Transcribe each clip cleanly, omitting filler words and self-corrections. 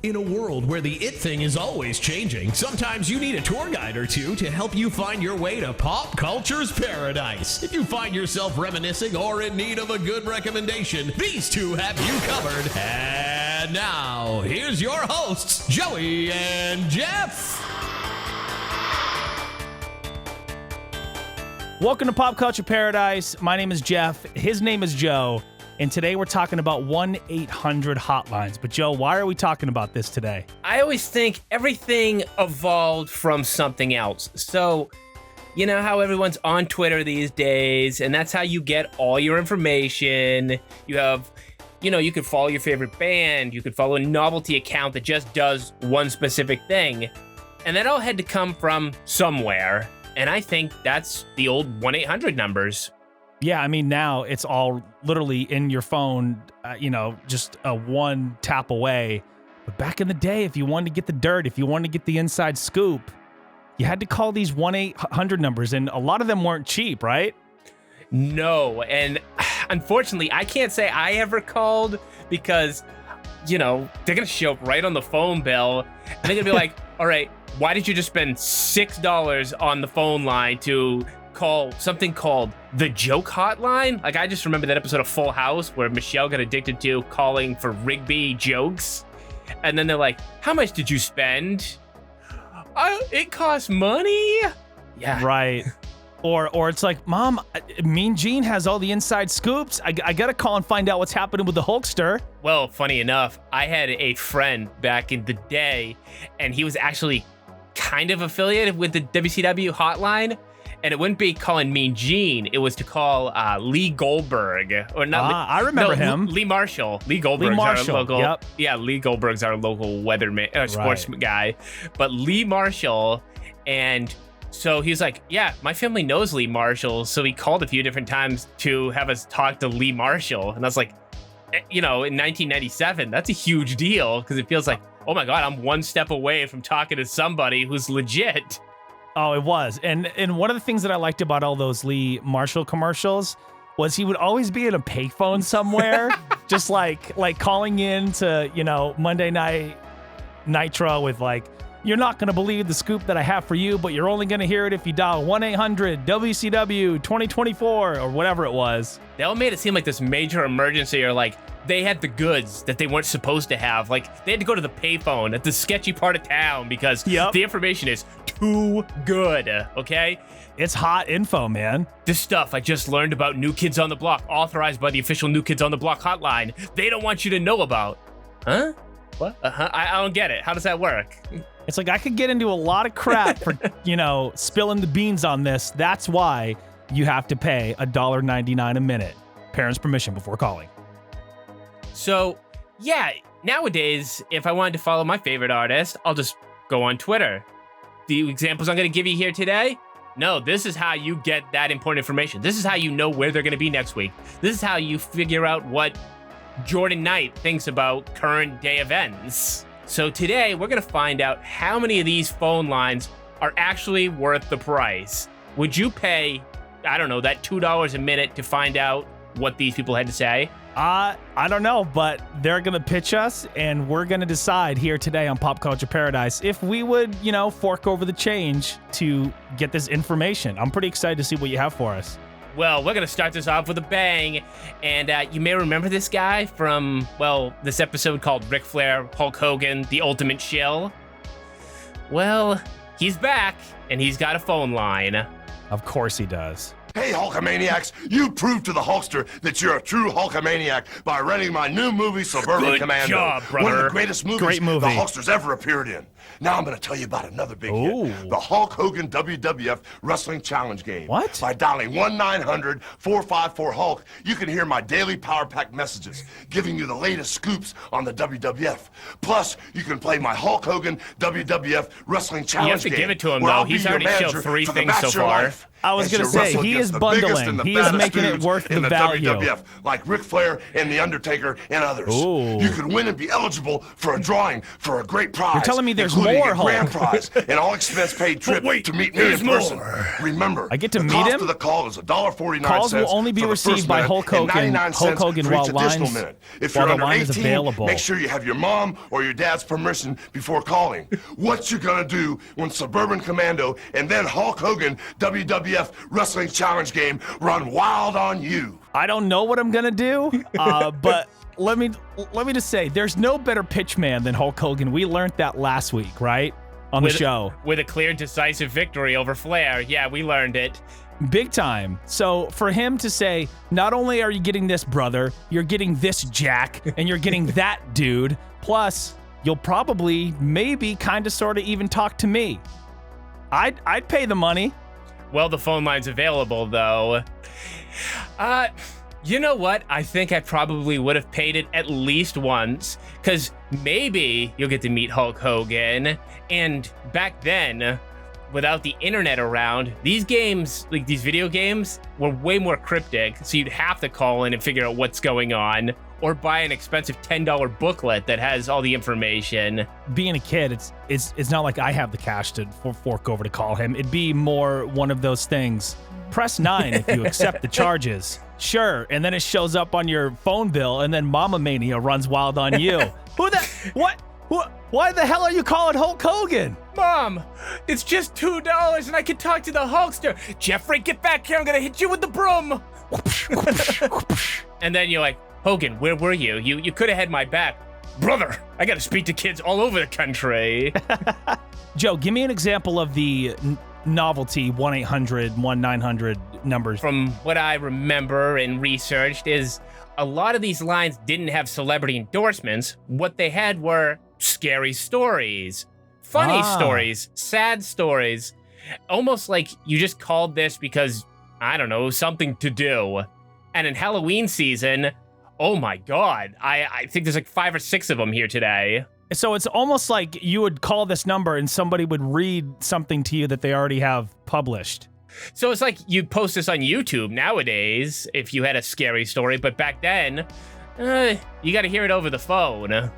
In a world where the it thing is always changing, sometimes you need a tour guide or two to help you find your way to pop culture's paradise. If you find yourself reminiscing or in need of a good recommendation, these two have you covered. And now, here's your hosts, Joey and Jeff. Welcome to Pop Culture Paradise. My name is Jeff. His name is Joe. And today we're talking about 1-800 hotlines. But Joe, why are we talking about this today? I always think everything evolved from something else. So, you know how everyone's on Twitter these days, and that's how you get all your information. You have, you could follow your favorite band. You could follow a novelty account that just does one specific thing. And that all had to come from somewhere. And I think that's the old 1-800 numbers. Yeah, I mean, now it's all literally in your phone, just a one tap away. But back in the day, if you wanted to get the dirt, if you wanted to get the inside scoop, you had to call these 1-800 numbers, and a lot of them weren't cheap, right? No, and unfortunately, I can't say I ever called because, they're going to show up right on the phone bill, and they're going to be like, all right, why did you just spend $6 on the phone line to call something called the joke hotline? Like, I just remember that episode of Full House where Michelle got addicted to calling for Rigby jokes, and then they're like, how much did you spend? It costs money. Yeah, right. Or it's like, Mom, Mean Gene has all the inside scoops. I gotta call and find out what's happening with the Hulkster. Well, funny enough, I had a friend back in the day, and he was actually kind of affiliated with the WCW hotline. And it wouldn't be calling Mean Gene. It was to call Lee Goldberg. Or not. I remember him. Lee Marshall. Lee Goldberg's our local. Yep. Yeah, Lee Goldberg's our local weatherman, sports guy. But Lee Marshall, and so he was like, yeah, my family knows Lee Marshall. So he called a few different times to have us talk to Lee Marshall. And I was like, in 1997, that's a huge deal because it feels like, oh my God, I'm one step away from talking to somebody who's legit. Oh, it was. And one of the things that I liked about all those Lee Marshall commercials was he would always be in a payphone somewhere, just like calling in to, Monday Night Nitro with like, you're not going to believe the scoop that I have for you, but you're only going to hear it if you dial 1-800 WCW 2024 or whatever it was. They all made it seem like this major emergency, or like they had the goods that they weren't supposed to have. Like they had to go to the payphone at the sketchy part of town because the information is too good, okay? It's hot info, man. This stuff I just learned about New Kids on the Block, authorized by the official New Kids on the Block hotline. They don't want you to know about. Huh? What? I don't get it. How does that work? It's like I could get into a lot of crap for, spilling the beans on this. That's why you have to pay $1.99 a minute. Parents' permission before calling. So, yeah, nowadays, if I wanted to follow my favorite artist, I'll just go on Twitter. The examples I'm going to give you here today, no, this is how you get that important information. This is how you know where they're going to be next week. This is how you figure out what Jordan Knight thinks about current day events. So today, we're going to find out how many of these phone lines are actually worth the price. Would you pay, I don't know, that $2 a minute to find out what these people had to say? I don't know, but they're going to pitch us, and we're going to decide here today on Pop Culture Paradise if we would, fork over the change to get this information. I'm pretty excited to see what you have for us. Well, we're going to start this off with a bang, and you may remember this guy from, this episode called Ric Flair, Hulk Hogan, The Ultimate Shill. Well, he's back, and he's got a phone line. Of course he does. Hey, Hulkamaniacs, you proved to the Hulkster that you're a true Hulkamaniac by renting my new movie, Suburban Good Commando. job, brother. One of the greatest movies Great movie. the Hulkster's ever appeared in. Now I'm going to tell you about another big Ooh. hit, the Hulk Hogan WWF Wrestling Challenge Game. What? By dialing 1-900-454-HULK, you can hear my daily Power Pack messages, giving you the latest scoops on the WWF. Plus, you can play my Hulk Hogan WWF Wrestling Challenge game. You have to give it to him, where though. I'll be He's your already manager showed 3 for the things match so of your far. life. I was going to say, he is bundling. He is making it worth the value. WWF, like Ric Flair and The Undertaker and others. Ooh. You could win and be eligible for a drawing for a great prize. You're telling me there's including more, a grand Hulk. prize, an all-expense paid trip to meet me in person. Remember, I get to the meet cost him? of the call is $1.49. Calls will only be for the received first by minute Hulk and Hogan. 99 Hulk cents Hogan for while each additional lines- minute. If while you're the under line is 18, available. make sure you have your mom or your dad's permission before calling. What you gonna do when Suburban Commando and then Hulk Hogan WWF Wrestling Challenge game run wild on you? I don't know what I'm gonna do, but let me just say, there's no better pitch man than Hulk Hogan. We learned that last week, right, on the show, with a clear, decisive victory over Flair. Yeah, we learned it. big time. So for him to say, not only are you getting this, brother, you're getting this, Jack, and you're getting that, dude. Plus, you'll probably, maybe, kind of, sort of, even talk to me. I'd pay the money. Well, the phone line's available, though. You know what? I think I probably would have paid it at least once, because maybe you'll get to meet Hulk Hogan. And back then, without the internet around, these games, like these video games, were way more cryptic, so you'd have to call in and figure out what's going on, or buy an expensive $10 booklet that has all the information. Being a kid, it's not like I have the cash to fork over to call him. It'd be more one of those things. Press 9 if you accept the charges. Sure, and then it shows up on your phone bill, and then Mama Mania runs wild on you. Why the hell are you calling Hulk Hogan? Mom, it's just $2 and I can talk to the Hulkster. Jeffrey, get back here. I'm going to hit you with the broom. And then you're like, Hogan, where were you? You could have had my back. Brother, I got to speak to kids all over the country. Joe, give me an example of the novelty 1-800-1900 numbers. From what I remember and researched is a lot of these lines didn't have celebrity endorsements. What they had were scary stories, funny stories, sad stories. Almost like you just called this because, I don't know, something to do. And in Halloween season, oh my God, I think there's like 5 or 6 of them here today. So it's almost like you would call this number and somebody would read something to you that they already have published. So it's like you post this on YouTube nowadays if you had a scary story, but back then, you got to hear it over the phone.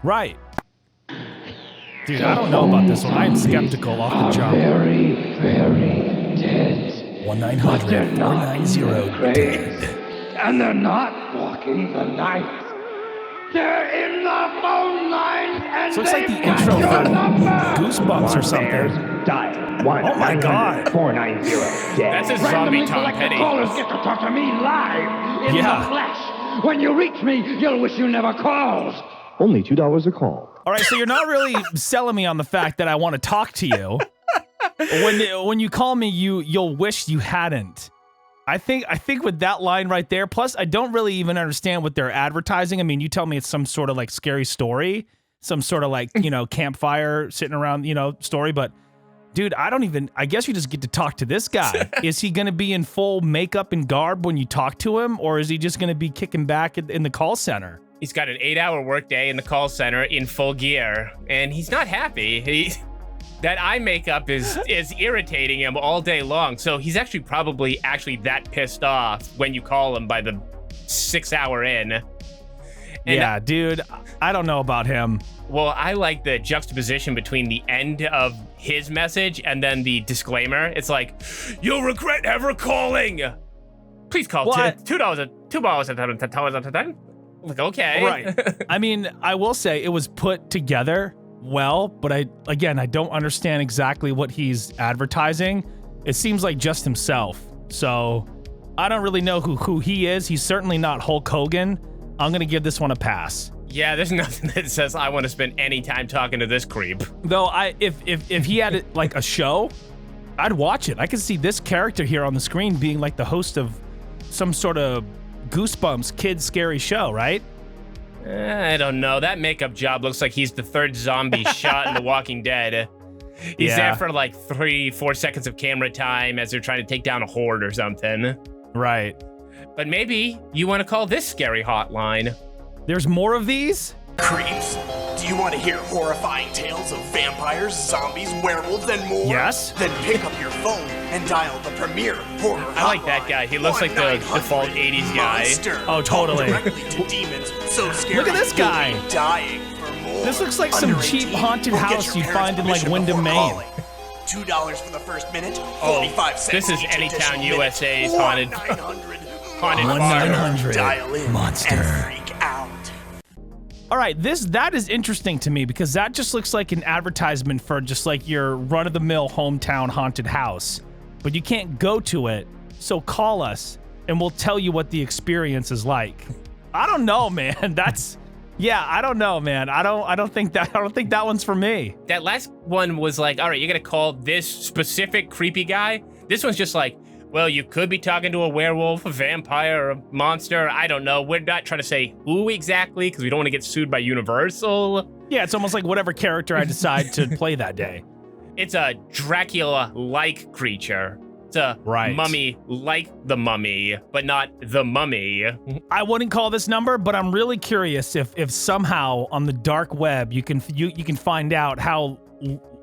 Right. Dude, I don't know about this one. I'm skeptical off the jump. Very, very dead. 1-900-490-DEAD. And they're not walking the night. They're in the phone line and So it's like the they've intro got your for number. Goosebumps or something. Dial Oh my God. 490 That's a zombie Tom selected Petty. callers get to talk to me live in Yeah. the flesh. When you reach me, you'll wish you never called. Only $2 a call. All right, so you're not really selling me on the fact that I want to talk to you. When you call me, you'll wish you hadn't. I think with that line right there, plus I don't really even understand what they're advertising. I mean, you tell me it's some sort of like scary story, some sort of like, campfire sitting around, story, but dude, I guess you just get to talk to this guy. Is he going to be in full makeup and garb when you talk to him, or is he just going to be kicking back in the call center? He's got an 8-hour workday in the call center in full gear, and he's not happy. That eye makeup is irritating him all day long, so he's probably that pissed off when you call him by the 6-hour in. And yeah, dude, I don't know about him. Well, I like the juxtaposition between the end of his message and then the disclaimer. It's like, you'll regret ever calling. Please call $2. Like, okay. Right. I mean, I will say it was put together well, but I don't understand exactly what he's advertising. It seems like just himself. So I don't really know who he is. He's certainly not Hulk Hogan. I'm going to give this one a pass. Yeah, there's nothing that says I want to spend any time talking to this creep. Though if he had like a show, I'd watch it. I could see this character here on the screen being like the host of some sort of Goosebumps kid scary show, right? I don't know. That makeup job looks like he's the 3rd zombie shot in The Walking Dead. He's there for like 3-4 seconds of camera time as they're trying to take down a horde or something. Right. But maybe you want to call this scary hotline. There's more of these? Creeps. Do you want to hear horrifying tales of vampires, zombies, werewolves, and more? Yes. Then pick up your phone and dial the premier horror I like that guy. He looks like the default 80s guy. Munster. Oh, totally. Talk directly to demons so scary Look at this you'll guy. be dying for more. This looks like some Under cheap 18, haunted or get house your you'd parents' find in, like, permission Windham, before Maine. calling. $2 for the first minute, Oh, 45 cents this is each Anytown, additional USA's minute, haunted- 1-900 haunted Munster. farm. 1-900 Dial in Munster. and freak out. All right, that is interesting to me because that just looks like an advertisement for just like your run-of-the-mill hometown haunted house. But you can't go to it, so call us and we'll tell you what the experience is like. I don't know, man. I don't know, man. I don't think that one's for me. That last one was like, all right, you're going to call this specific creepy guy. This one's just like, well, you could be talking to a werewolf, a vampire, a monster. I don't know. We're not trying to say who exactly because we don't want to get sued by Universal. Yeah, it's almost like whatever character I decide to play that day. It's a Dracula-like creature. It's a Right. mummy like the mummy, but not the mummy. I wouldn't call this number, but I'm really curious if somehow on the dark web you can find out how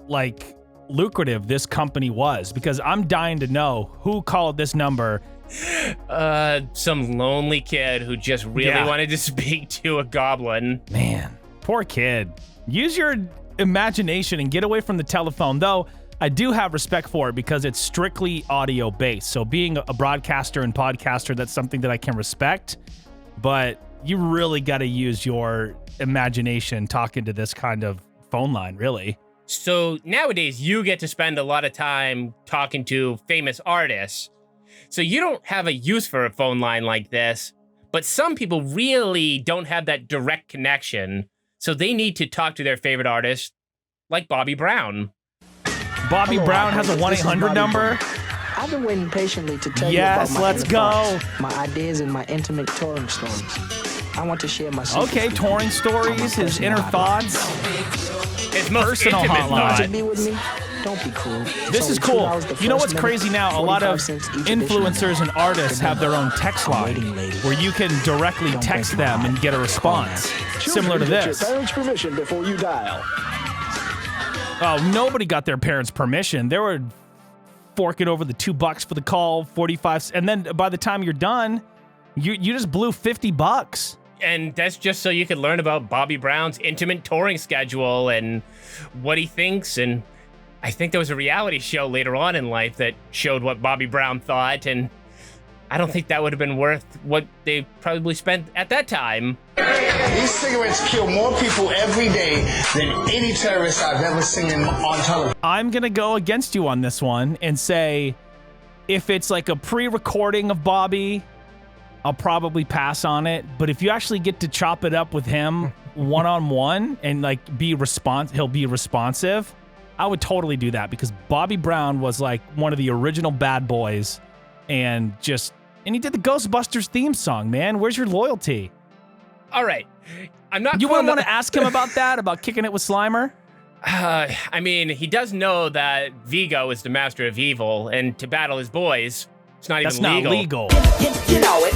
like lucrative this company was, because I'm dying to know who called this number. Some lonely kid who just really wanted to speak to a goblin. Man, poor kid. Use your imagination and get away from the telephone, though. I do have respect for it because it's strictly audio based. So being a broadcaster and podcaster, that's something that I can respect. But you really got to use your imagination talking to this kind of phone line, really. So nowadays, you get to spend a lot of time talking to famous artists. So you don't have a use for a phone line like this, but some people really don't have that direct connection. So they need to talk to their favorite artist, like Bobby Brown. Bobby Brown has a 1-800 number. I've been waiting patiently to tell you Yes, about my let's inner go. thoughts, my ideas, and my intimate touring stories. I want to share my secrets Okay, with touring you. stories, his inner thoughts. His most Personal intimate hotline. thought. To be with me, don't be cruel. This is cool. You know what's crazy now? A lot of influencers and artists have their own text line where you can directly text them and get a response, similar to this. Get your parents' permission before you dial. Oh, nobody got their parents' permission. They were forking over the $2 for the call, 45, and then by the time you're done, you just blew $50. And that's just so you could learn about Bobby Brown's intimate touring schedule and what he thinks. And I think there was a reality show later on in life that showed what Bobby Brown thought. And I don't think that would have been worth what they probably spent at that time. These cigarettes kill more people every day than any terrorist I've ever seen on television. I'm going to go against you on this one and say if it's like a pre-recording of Bobby, I'll probably pass on it. But if you actually get to chop it up with him one-on-one and like he'll be responsive, I would totally do that because Bobby Brown was like one of the original bad boys and he did the Ghostbusters theme song, man. Where's your loyalty? All right. I'm not. You wouldn't want to ask him about that, about kicking it with Slimer? I mean, he does know that Vigo is the master of evil, and to battle his boys, it's not That's even not legal. You know it.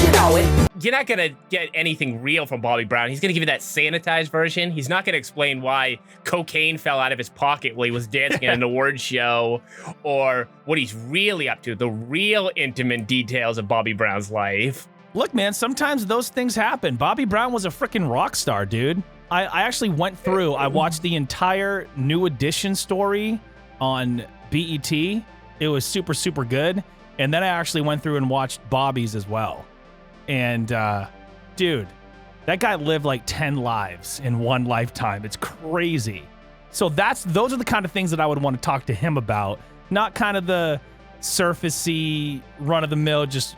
You know it. You're not gonna get anything real from Bobby Brown. He's gonna give you that sanitized version. He's not gonna explain why cocaine fell out of his pocket while he was dancing at an award show, or what he's really up to, the real intimate details of Bobby Brown's life. Look, man, sometimes those things happen. Bobby Brown was a freaking rock star, dude. I actually went through, I watched the entire New Edition story on BET. It was super, super good. And then I actually went through and watched Bobby's as well. And, dude, that guy lived like 10 lives in one lifetime. It's crazy. So those are the kind of things that I would want to talk to him about. Not kind of the surfacey, run-of-the-mill, just,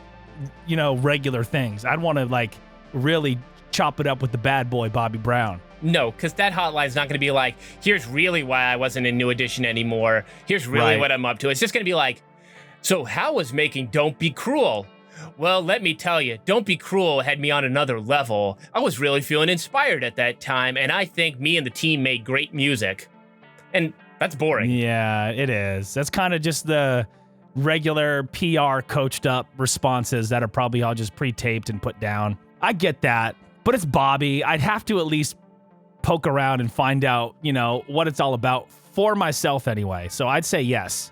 regular things. I'd want to, like, really chop it up with the bad boy, Bobby Brown. No, because that hotline's not going to be like, here's really why I wasn't in New Edition anymore. Here's really what I'm up to. It's just going to be like, so how was making Don't Be Cruel? Well, let me tell you, Don't Be Cruel had me on another level. I was really feeling inspired at that time, and I think me and the team made great music. And that's boring. Yeah, it is. That's kind of just the regular PR coached up responses that are probably all just pre-taped and put down. I get that. but it's Bobby. I'd have to at least poke around and find out, what it's all about for myself anyway. So I'd say yes.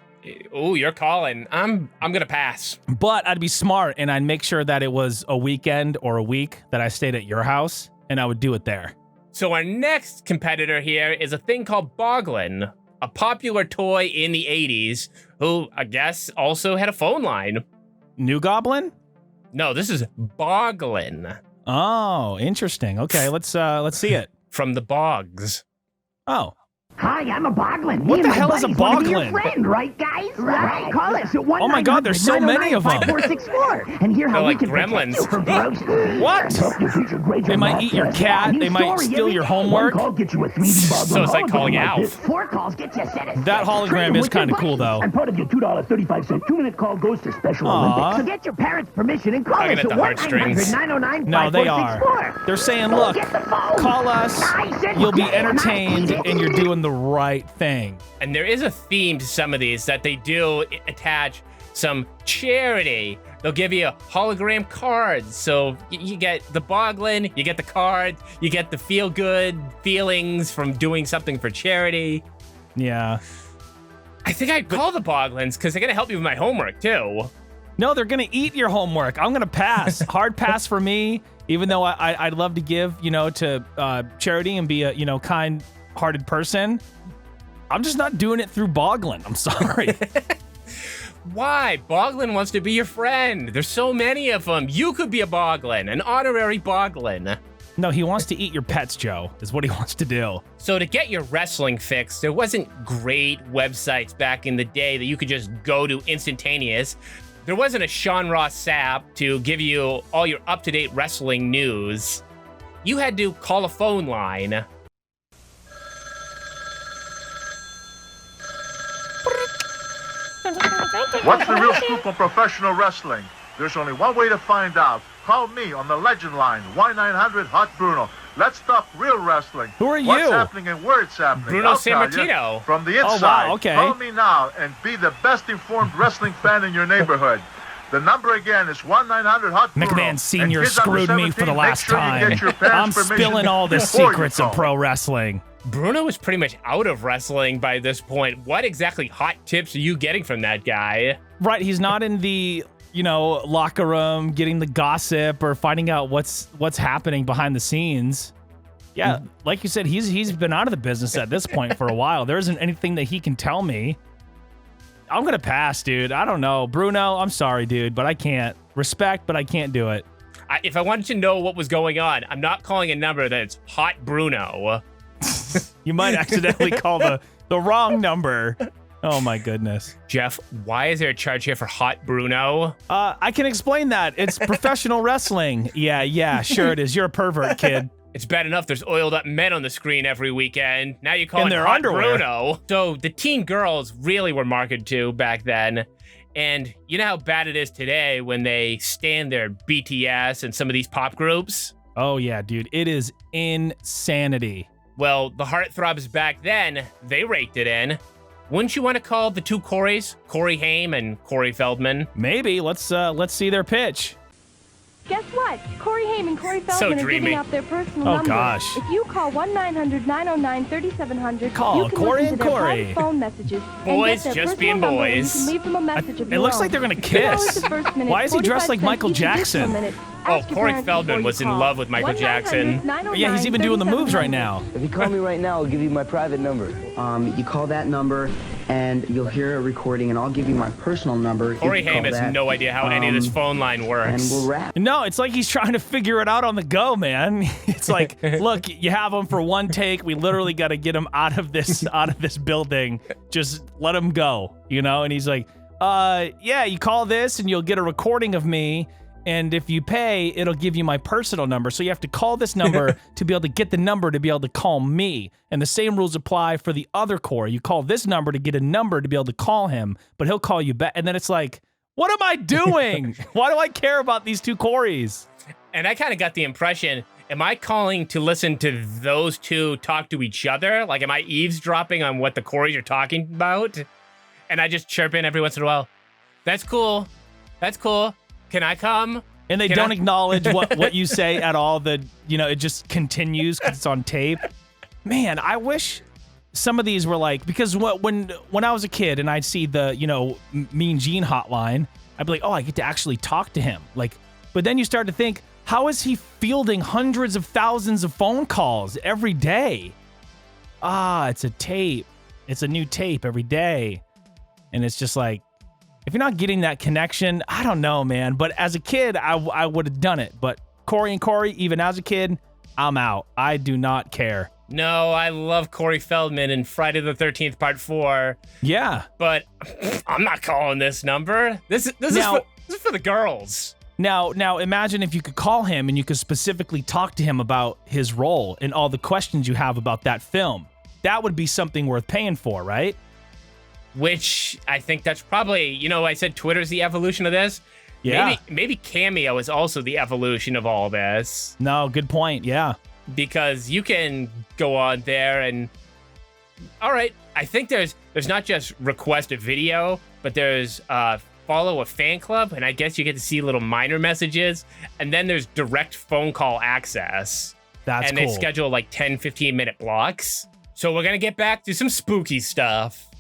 Oh, you're calling. I'm gonna pass. But I'd be smart and I'd make sure that it was a weekend or a week that I stayed at your house, and I would do it there. So our next competitor here is a thing called Boglin, a popular toy in the 80s, who I guess also had a phone line. New Goblin? No, this is Boglin. Oh, interesting. Okay, let's see it. From the Bogs. Oh. Hi, I'm a Boglin. What the hell is a Boglin? Friend, right, guys? Right. Call us at 1 Oh my God, there's so many of them. 5464 and hear how They're we like can Gremlins. protect you from groceries. What? They might eat your cat. They might steal your homework. One call gets you a 3D Boglin. So it's like calling hologram Alf. this. 4 calls get you a set of That hologram is kind of cool, though. And part of your $2.35 2-minute call goes to Special Olympics. So get your parents' permission and call Tugging us at at the heartstrings. 1-900-909-5464. No, they are. They're saying, look, call us, you'll be entertained, and you're doing the right thing. And there is a theme to some of these that they do attach some charity. They'll give you hologram cards. So you get the Boglin, you get the card, you get the feel-good feelings from doing something for charity. Yeah. I think I'd call the Boglins because they're going to help me with my homework, too. No, they're going to eat your homework. I'm going to pass. Hard pass for me, even though I'd love to give, to charity and be a, kind-hearted person. I'm just not doing it through Boglin. I'm sorry. Why? Boglin wants to be your friend. There's so many of them. You could be a Boglin, an honorary Boglin. No, he wants to eat your pets, Joe, is what he wants to do. So to get your wrestling fix, there wasn't great websites back in the day that you could just go to instantaneous. There wasn't a Sean Ross Sapp to give you all your up-to-date wrestling news. You had to call a phone line. What's the real scoop on professional wrestling? There's only one way to find out. Call me on the legend line, 1-900-HOT Bruno. Let's talk real wrestling. Who are you? What's happening and where it's happening. Bruno Sammartino. From the inside. Oh, wow, okay. Call me now and be the best informed wrestling fan in your neighborhood. The number again is 1-900-HOT Bruno. McMahon Sr. screwed me for the last time. I'm spilling all the secrets of pro wrestling. Bruno was pretty much out of wrestling by this point. What exactly hot tips are you getting from that guy? Right, he's not in the, locker room getting the gossip or finding out what's happening behind the scenes. Yeah, like you said, he's been out of the business at this point for a while. There isn't anything that he can tell me. I'm going to pass, dude. I don't know. Bruno, I'm sorry, dude, but I can't. Respect, but I can't do it. If I wanted to know what was going on, I'm not calling a number that's Hot Bruno. You might accidentally call the wrong number. Oh, my goodness. Jeff, why is there a charge here for Hot Bruno? I can explain that. It's professional wrestling. Yeah, sure it is. You're a pervert, kid. It's bad enough there's oiled up men on the screen every weekend. Now you call it their Hot underwear. Bruno. So the teen girls really were marketed to back then. And you know how bad it is today when they stand their BTS and some of these pop groups? Oh, yeah, dude. It is insanity. Well, the heartthrobs back then, they raked it in. Wouldn't you want to call the two Corys, Corey Haim and Corey Feldman? Maybe. Let's see their pitch. Guess what? Corey Haim and Corey Feldman are giving out their personal numbers. Gosh. If you call 1-900-909-3700, call you can Corey listen and to their Corey. private phone messages. Boys and get their just personal being number, and boys. You can leave them a message of It your looks own. like they're going to $2 kiss. the first minute, Why is he dressed like 45 Michael cents each additional Jackson? minute. Oh, Ask your Corey parents Feldman before was you in call. love with Michael Jackson. 1-900-909-3700. Yeah, he's even doing the moves right now. If you call me right now, I'll give you my private number. You call that number, and you'll hear a recording, and I'll give you my personal number. Corey Haim has no idea how any of this phone line works. And we'll wrap. No, it's like he's trying to figure it out on the go, man. It's like, look, you have him for one take. We literally got to get him out of this building. Just let him go, And he's like, yeah, you call this, and you'll get a recording of me. And if you pay, it'll give you my personal number. So you have to call this number to be able to get the number to be able to call me. And the same rules apply for the other core. You call this number to get a number to be able to call him, but he'll call you back. And then it's like, what am I doing? Why do I care about these two Corys? And I kind of got the impression, am I calling to listen to those two talk to each other? Like, am I eavesdropping on what the Corys are talking about? And I just chirp in every once in a while. That's cool. That's cool. Can I come? And they don't acknowledge what you say at all. It just continues because it's on tape. Man, I wish some of these were like, because when I was a kid and I'd see the, Mean Gene hotline, I'd be like, oh, I get to actually talk to him. Like, but then you start to think, how is he fielding hundreds of thousands of phone calls every day? It's a tape. It's a new tape every day. And it's just like, if you're not getting that connection, I don't know, man. But as a kid, I would have done it. But Corey and Corey, even as a kid, I'm out. I do not care. No, I love Corey Feldman in Friday the 13th Part 4. Yeah. But I'm not calling this number. This is for the girls. Now, imagine if you could call him and you could specifically talk to him about his role and all the questions you have about that film. That would be something worth paying for, right? Which I think that's probably, I said Twitter's the evolution of this. Yeah. Maybe Cameo is also the evolution of all this. No, good point. Yeah. Because you can go on there and, all right, I think there's not just request a video, but there's follow a fan club, and I guess you get to see little minor messages, and then there's direct phone call access. That's cool. And they schedule like 10, 15-minute blocks. So we're going to get back to some spooky stuff.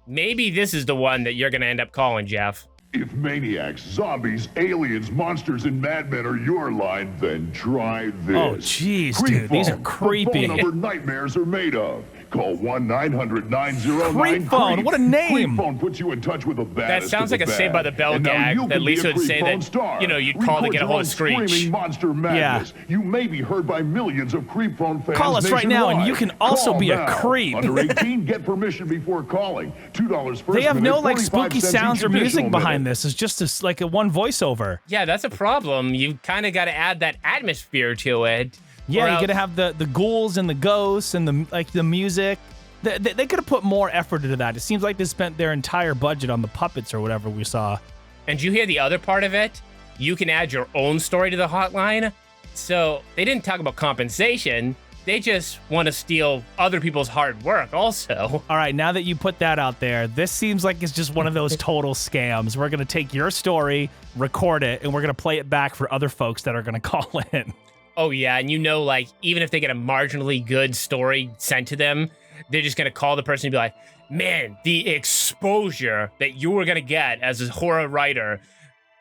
Maybe this is the one that you're going to end up calling, Jeff. If maniacs, zombies, aliens, monsters, and madmen are your line, then try this. Oh, jeez, dude. These are creepy. The phone number nightmares are made of. Call 1-900-909. Creep phone. What a name. Creep phone puts you in touch with the baddest. That sounds like a Saved by the Bell gag that Lisa would say that, you'd call to get a hold of Screech. Screaming monster madness. Yeah. You may be heard by millions of creep phone fans. Call us right now, and you can also be a creep. Under 18, get permission before calling. $2 first. They have minute, no spooky sounds or music behind this. It's just like a one voiceover. Yeah, that's a problem. You kind of got to add that atmosphere to it. Yeah, you got to have the ghouls and the ghosts and the music. They could have put more effort into that. It seems like they spent their entire budget on the puppets or whatever we saw. And you hear the other part of it? You can add your own story to the hotline. So they didn't talk about compensation. They just want to steal other people's hard work also. All right, now that you put that out there, this seems like it's just one of those total scams. We're going to take your story, record it, and we're going to play it back for other folks that are going to call in. Oh, yeah, and even if they get a marginally good story sent to them, they're just going to call the person and be like, man, the exposure that you were going to get as a horror writer,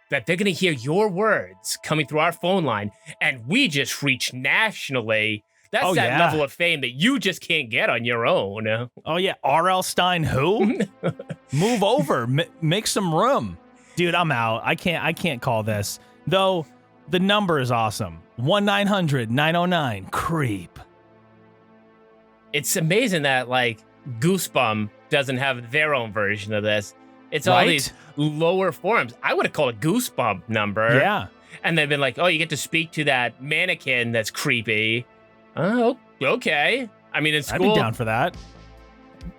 that they're going to hear your words coming through our phone line, and we just reach nationally. That's level of fame that you just can't get on your own. Oh, yeah. R.L. Stein who? Move over. Make some room. Dude, I'm out. I can't call this. Though, the number is awesome. 1-900-909-CREEP. It's amazing that, Goosebump doesn't have their own version of this. It's all these lower forms. I would have called a Goosebump number. Yeah. And they've been like, oh, you get to speak to that mannequin that's creepy. Oh, okay. I mean, in school... I'd be down for that.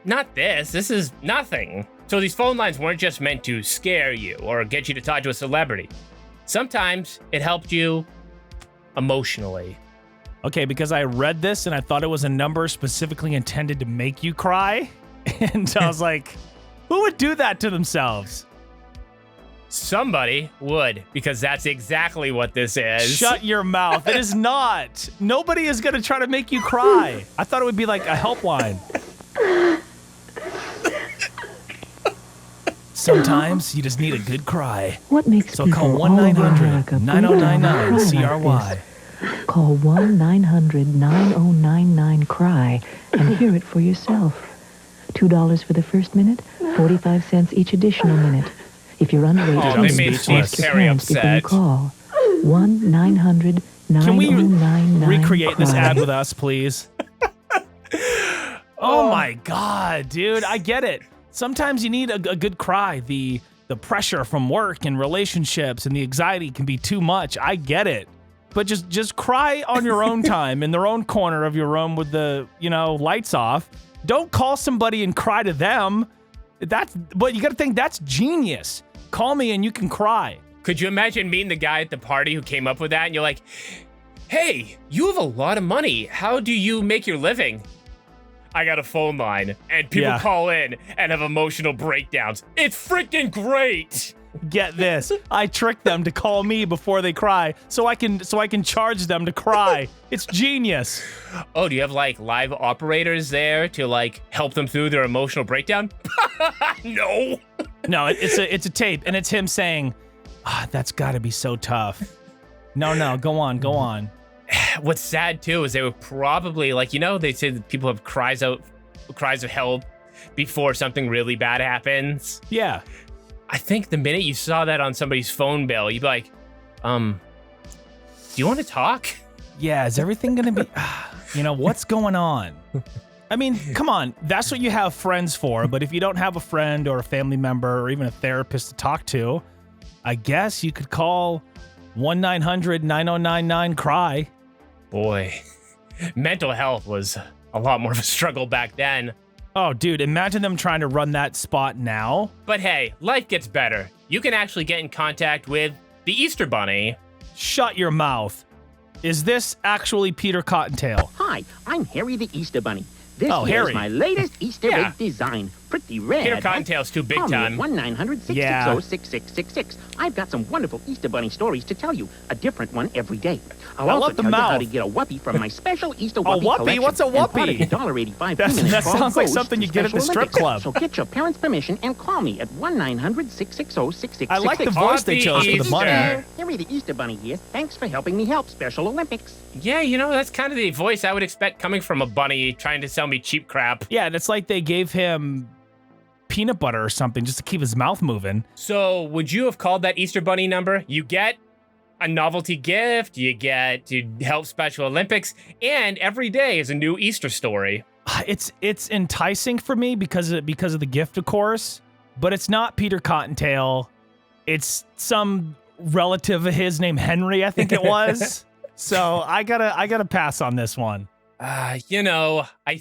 Not this. This is nothing. So these phone lines weren't just meant to scare you or get you to talk to a celebrity. Sometimes it helped you emotionally. Okay, because I read this and I thought it was a number specifically intended to make you cry. And I was like, who would do that to themselves? Somebody would, because that's exactly what this is. Shut your mouth. It is not. Nobody is going to try to make you cry. I thought it would be like a helpline. Sometimes you just need a good cry. What makes so call 1-900-9099-CRY. Call 1-900-9099-CRY and hear it for yourself. $2 for the first minute, 45 cents each additional minute. If you're underage, they made Steve Carey upset. Call 1-900-9099-CRY. Can we recreate this ad with us, please? Oh my God, dude, I get it. Sometimes you need a good cry. The pressure from work and relationships and the anxiety can be too much. I get it. But just cry on your own time in their own corner of your room with the, lights off. Don't call somebody and cry to them. But you got to think that's genius. Call me and you can cry. Could you imagine meeting the guy at the party who came up with that and you're like, hey, you have a lot of money. How do you make your living? I got a phone line and people call in and have emotional breakdowns. It's freaking great. Get this. I trick them to call me before they cry so I can charge them to cry. It's genius. Oh, do you have like live operators there to like help them through their emotional breakdown? No. No, it's a tape and it's him saying, that's got to be so tough. No, go on. What's sad too is they were probably like, they say that people have cries of help before something really bad happens. Yeah. I think the minute you saw that on somebody's phone bill, you'd be like, do you want to talk? Yeah, is everything going to be, what's going on? I mean, come on, that's what you have friends for, but if you don't have a friend or a family member or even a therapist to talk to, I guess you could call 1-900-9099-CRY. Boy, mental health was a lot more of a struggle back then. Oh, dude, imagine them trying to run that spot now. But hey, life gets better. You can actually get in contact with the Easter Bunny. Shut your mouth. Is this actually Peter Cottontail? Hi, I'm Harry the Easter Bunny. This Harry. is my latest Easter egg design. Pretty rare. Peter Cottontail's too big time. 1-900-660-6666. I've got some wonderful Easter Bunny stories to tell you. A different one every day. I'll also tell you how to get a whoopie from my special Easter whoopie collection. What's a whoopie? That sounds like something you get at the strip club. So get your parents' permission and call me at 1-900-660-6666. I like the voice they chose for the bunny. Harry the Easter Bunny here. Thanks for helping me help Special Olympics. Yeah, that's kind of the voice I would expect coming from a bunny trying to sell me cheap crap. Yeah, and it's like they gave him peanut butter or something just to keep his mouth moving. So would you have called that Easter Bunny number? You get a novelty gift, you get to help Special Olympics, and every day is a new Easter story. It's enticing for me because of the gift, of course, but it's not Peter Cottontail. It's some relative of his named Henry, I think it was. So I gotta pass on this one. I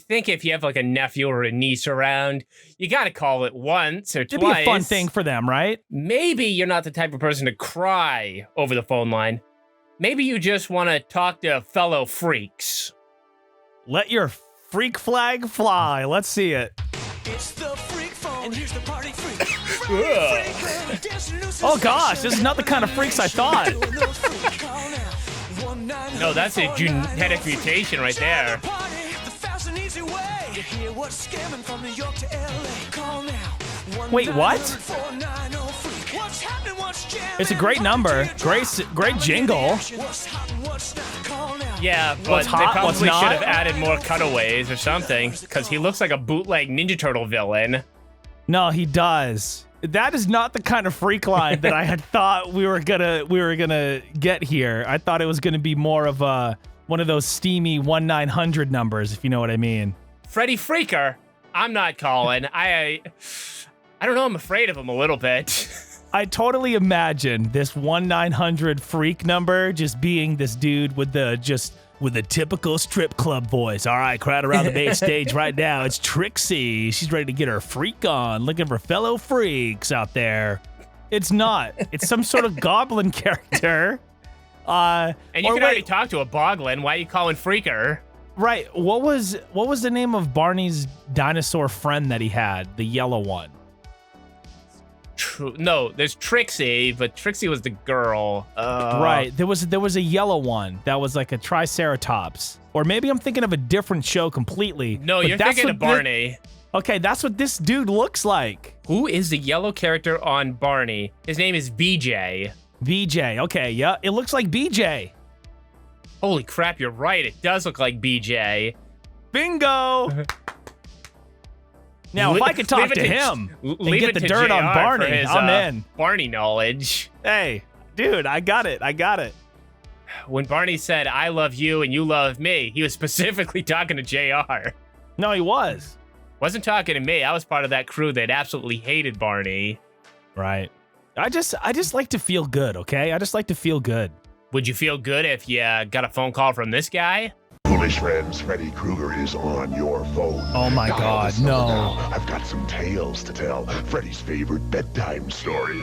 think if you have like a nephew or a niece around, you gotta call it once or twice. It'd be a fun thing for them, right? Maybe you're not the type of person to cry over the phone line. Maybe you just want to talk to fellow freaks. Let your freak flag fly. Let's see it. It's the freak phone, and here's the party freak. Oh gosh, this is not the kind of freaks I thought. No, that's a genetic mutation right there. Wait, what? It's a great number. Great jingle. Yeah, but they probably should have added more cutaways or something, because he looks like a bootleg Ninja Turtle villain. No, he does. That is not the kind of freak line that I had thought we were gonna get here. I thought it was gonna be more of one of those steamy 1-900 numbers, if you know what I mean. Freddy Freaker, I'm not calling. I don't know. I'm afraid of him a little bit. I totally imagine this 1-900 freak number just being this dude with the typical strip club voice. All right, crowd around the main stage right now. It's Trixie. She's ready to get her freak on, looking for fellow freaks out there. It's not. It's some sort of goblin character. And you can already talk to a boglin. Why are you calling Freaker? Right. What was the name of Barney's dinosaur friend that he had? The yellow one. No, there's Trixie, but Trixie was the girl. Right. There was a yellow one that was like a Triceratops. Or maybe I'm thinking of a different show completely. No, you're thinking of Barney. Okay, that's what this dude looks like. Who is the yellow character on Barney? His name is BJ. BJ. Okay, yeah. It looks like BJ. Holy crap, you're right. It does look like BJ. Bingo! Now, if I could talk to him and get the dirt on Barney, I'm in. Barney knowledge. Hey, dude, I got it. When Barney said, I love you and you love me, he was specifically talking to JR. No, he was. Wasn't talking to me. I was part of that crew that absolutely hated Barney. Right. I just like to feel good, okay? I just like to feel good. Would you feel good if you got a phone call from this guy? Foolish friends, Freddy Krueger is on your phone. Oh my God, no. Now. I've got some tales to tell. Freddy's favorite bedtime stories.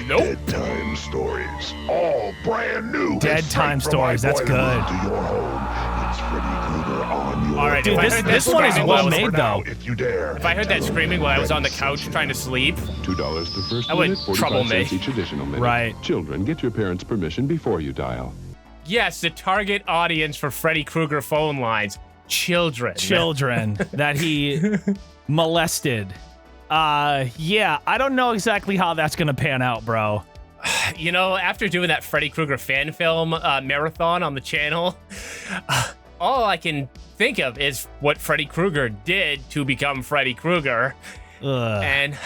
Nope. Bedtime stories. All brand new. Bedtime stories, that's good. To your home. It's Freddy Krueger on your All right, Dude, this one is well made, though. If you dare. If I heard that screaming while I was on the couch trying to sleep, $2 the first that would minute, 45 trouble me. cents each additional minute. Right. Children, get your parents' permission before you dial. Yes, the target audience for Freddy Krueger phone lines. Children that he molested. Yeah, I don't know exactly how that's gonna pan out, bro. You know, after doing that Freddy Krueger fan film marathon on the channel, all I can think of is what Freddy Krueger did to become Freddy Krueger. And,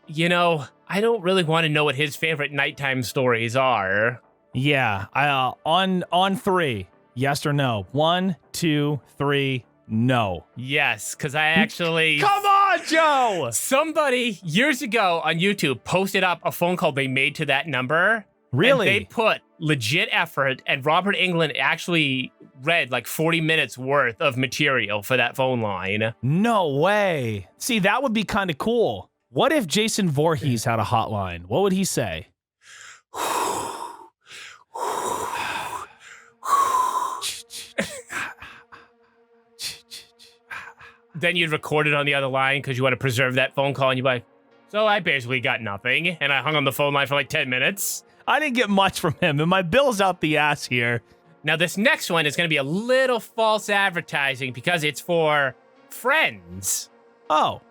you know, I don't really want to know what his favorite nighttime stories are. Yeah, on 3, yes or no? 1, 2, 3, no. Yes, because I actually... Come on, Joe! Somebody years ago on YouTube posted up a phone call they made to that number. Really? And they put legit effort, and Robert Englund actually read like 40 minutes worth of material for that phone line. No way. See, that would be kind of cool. What if Jason Voorhees had a hotline? What would he say? Then you'd record it on the other line because you want to preserve that phone call, and you'd be like, so I basically got nothing, and I hung on the phone line for like 10 minutes. I didn't get much from him, and my bill's out the ass here. Now, this next one is going to be a little false advertising because it's for Friends. Oh,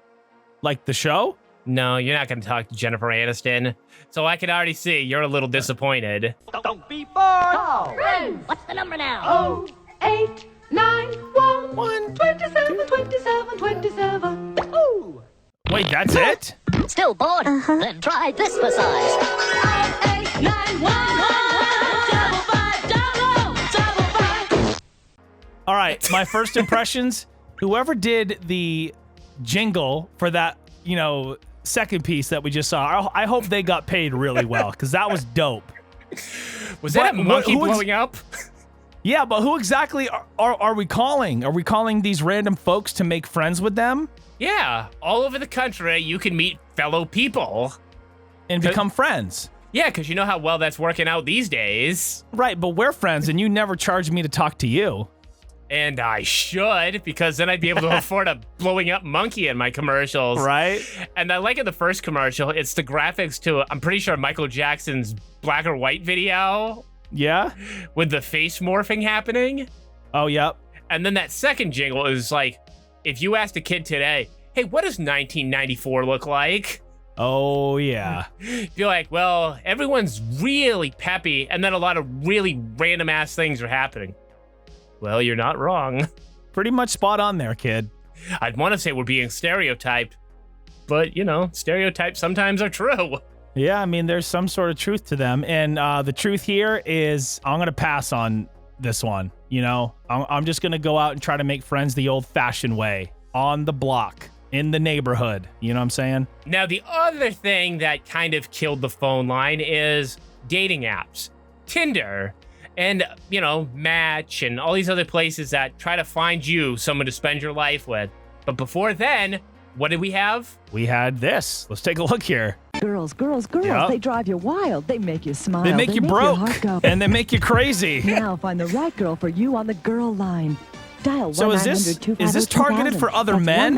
like the show? No, you're not going to talk to Jennifer Aniston. So I can already see you're a little disappointed. Don't be bored. Call. Friends. What's the number now? 8, 9, 1, 27, 27, 27. Ooh. Wait, that's it? Still bored? Then try this for size. 8, 9, 1, 5, All right, my first impressions, whoever did the jingle for that, you know, second piece that we just saw, I hope they got paid really well, because that was dope. Was that a monkey blowing up? Yeah, but who exactly are we calling? Are we calling these random folks to make friends with them? Yeah, all over the country, you can meet fellow people. And become friends. Yeah, because you know how well that's working out these days. Right, but we're friends, and you never charge me to talk to you. And I should, because then I'd be able to afford a blowing up monkey in my commercials. Right. And I like in the first commercial, it's the graphics to, I'm pretty sure, Michael Jackson's black or white video. Yeah? With the face morphing happening. Oh, yep. And then that second jingle is like, if you asked a kid today, hey, what does 1994 look like? Oh, yeah. You're like, well, everyone's really peppy, and then a lot of really random ass things are happening. Well, you're not wrong. Pretty much spot on there, kid. I'd want to say we're being stereotyped, but, you know, stereotypes sometimes are true. Yeah, I mean, there's some sort of truth to them. And the truth here is I'm going to pass on this one. You know, I'm just going to go out and try to make friends the old-fashioned way, on the block, in the neighborhood. You know what I'm saying? Now, the other thing that kind of killed the phone line is dating apps. Tinder and, you know, Match and all these other places that try to find you someone to spend your life with. But before then, what did we have? We had this. Let's take a look here. Girls, Yep. they drive you wild. They make you smile. They make you broke, your heart go. and they make you crazy. Now find the right girl for you on the girl line. Dial So is this targeted for other men,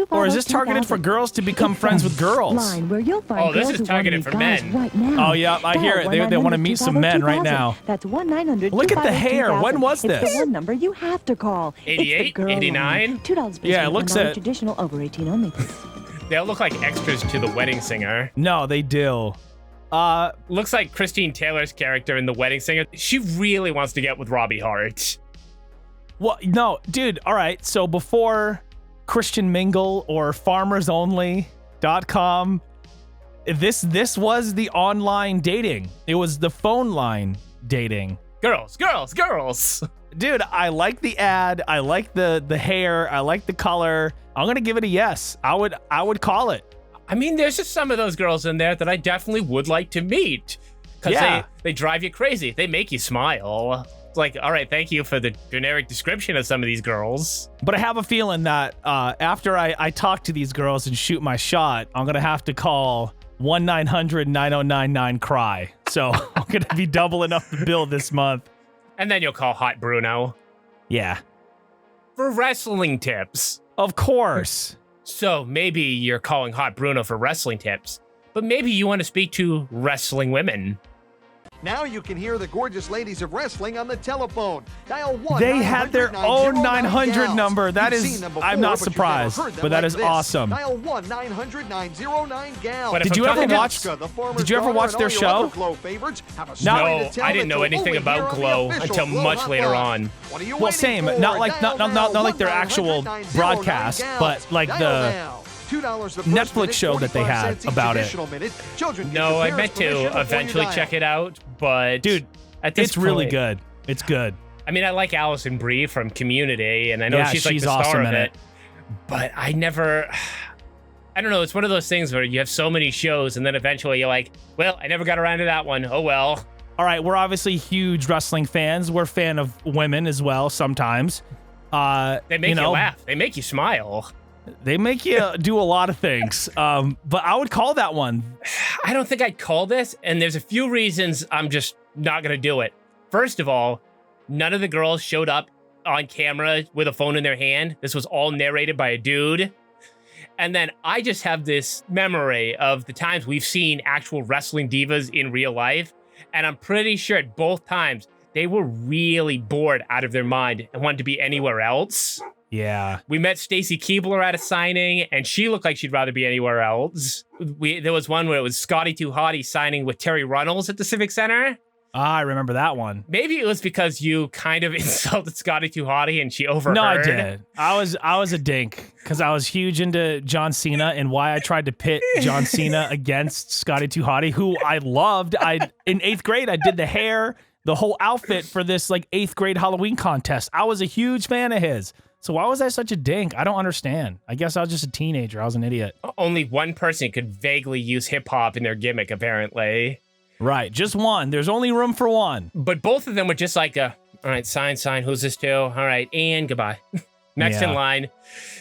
or is this targeted for girls to become friends with girls? Line where you'll find Oh, this girls is who wanna targeted meet for guys men. Right now. Oh, yeah, I hear it. They want to meet some men right now. That's 1-900-250-2000. Look at the hair. When was It's this? the one number you have to call. 88? It's the girl 89? line. $2 per Yeah, it student, looks non- at- traditional, over 18 only. They all look like extras to The Wedding Singer. No, they do. Looks like Christine Taylor's character in The Wedding Singer. She really wants to get with Robbie Hart. Well, no, dude. All right. So before Christian Mingle or FarmersOnly.com, this was the online dating. It was the phone line dating. Girls. Dude, I like the ad. I like the hair. I like the color. I'm gonna give it a yes. I would call it. I mean, there's just some of those girls in there that I definitely would like to meet. Because they drive you crazy. They make you smile. It's like, all right, thank you for the generic description of some of these girls. But I have a feeling that after I talk to these girls and shoot my shot, I'm going to have to call 1-900-9099-CRY. So I'm going to be doubling up the bill this month. And then you'll call Hot Bruno. Yeah. for wrestling tips. Of course. So maybe you're calling Hot Bruno for wrestling tips, but maybe you want to speak to wrestling women. Now you can hear the gorgeous ladies of wrestling on the telephone. Dial 1. They had their own 900 number. That is, I'm not surprised, but that is awesome. Dial 1-900-909-GAL. Did you ever watch their show? No, I didn't know anything about Glow until much later on. Well, same. Not like their actual broadcast, but like the Netflix show that they had about it. No, I meant to eventually check it out, but dude, it's really good. It's good. I mean, I like Allison Brie from Community, and I know she's like the awesome star of in it. But I don't know. It's one of those things where you have so many shows, and then eventually you're like, well, I never got around to that one. Oh well. All right, we're obviously huge wrestling fans. We're a fan of women as well sometimes. They make you laugh. They make you smile. They make you do a lot of things, but I would call that one. I don't think I'd call this, and there's a few reasons I'm just not going to do it. First of all, none of the girls showed up on camera with a phone in their hand. This was all narrated by a dude. And then I just have this memory of the times we've seen actual wrestling divas in real life, and I'm pretty sure at both times they were really bored out of their mind and wanted to be anywhere else. Yeah. We met Stacy Keebler at a signing, and she looked like she'd rather be anywhere else. There was one where it was Scotty Too Hottie signing with Terry Runnels at the Civic Center. I remember that one. Maybe it was because you kind of insulted Scotty Too Hottie and she overheard. No, I did. I was a dink because I was huge into John Cena and why I tried to pit John Cena against Scotty Too Hottie, who I loved. In 8th grade, I did the hair, the whole outfit for this like 8th grade Halloween contest. I was a huge fan of his. So why was I such a dink? I don't understand. I guess I was just a teenager. I was an idiot. Only one person could vaguely use hip-hop in their gimmick, apparently. Right, just one. There's only room for one. But both of them were just like, all right, sign, who's this to? All right, and goodbye. Next in line.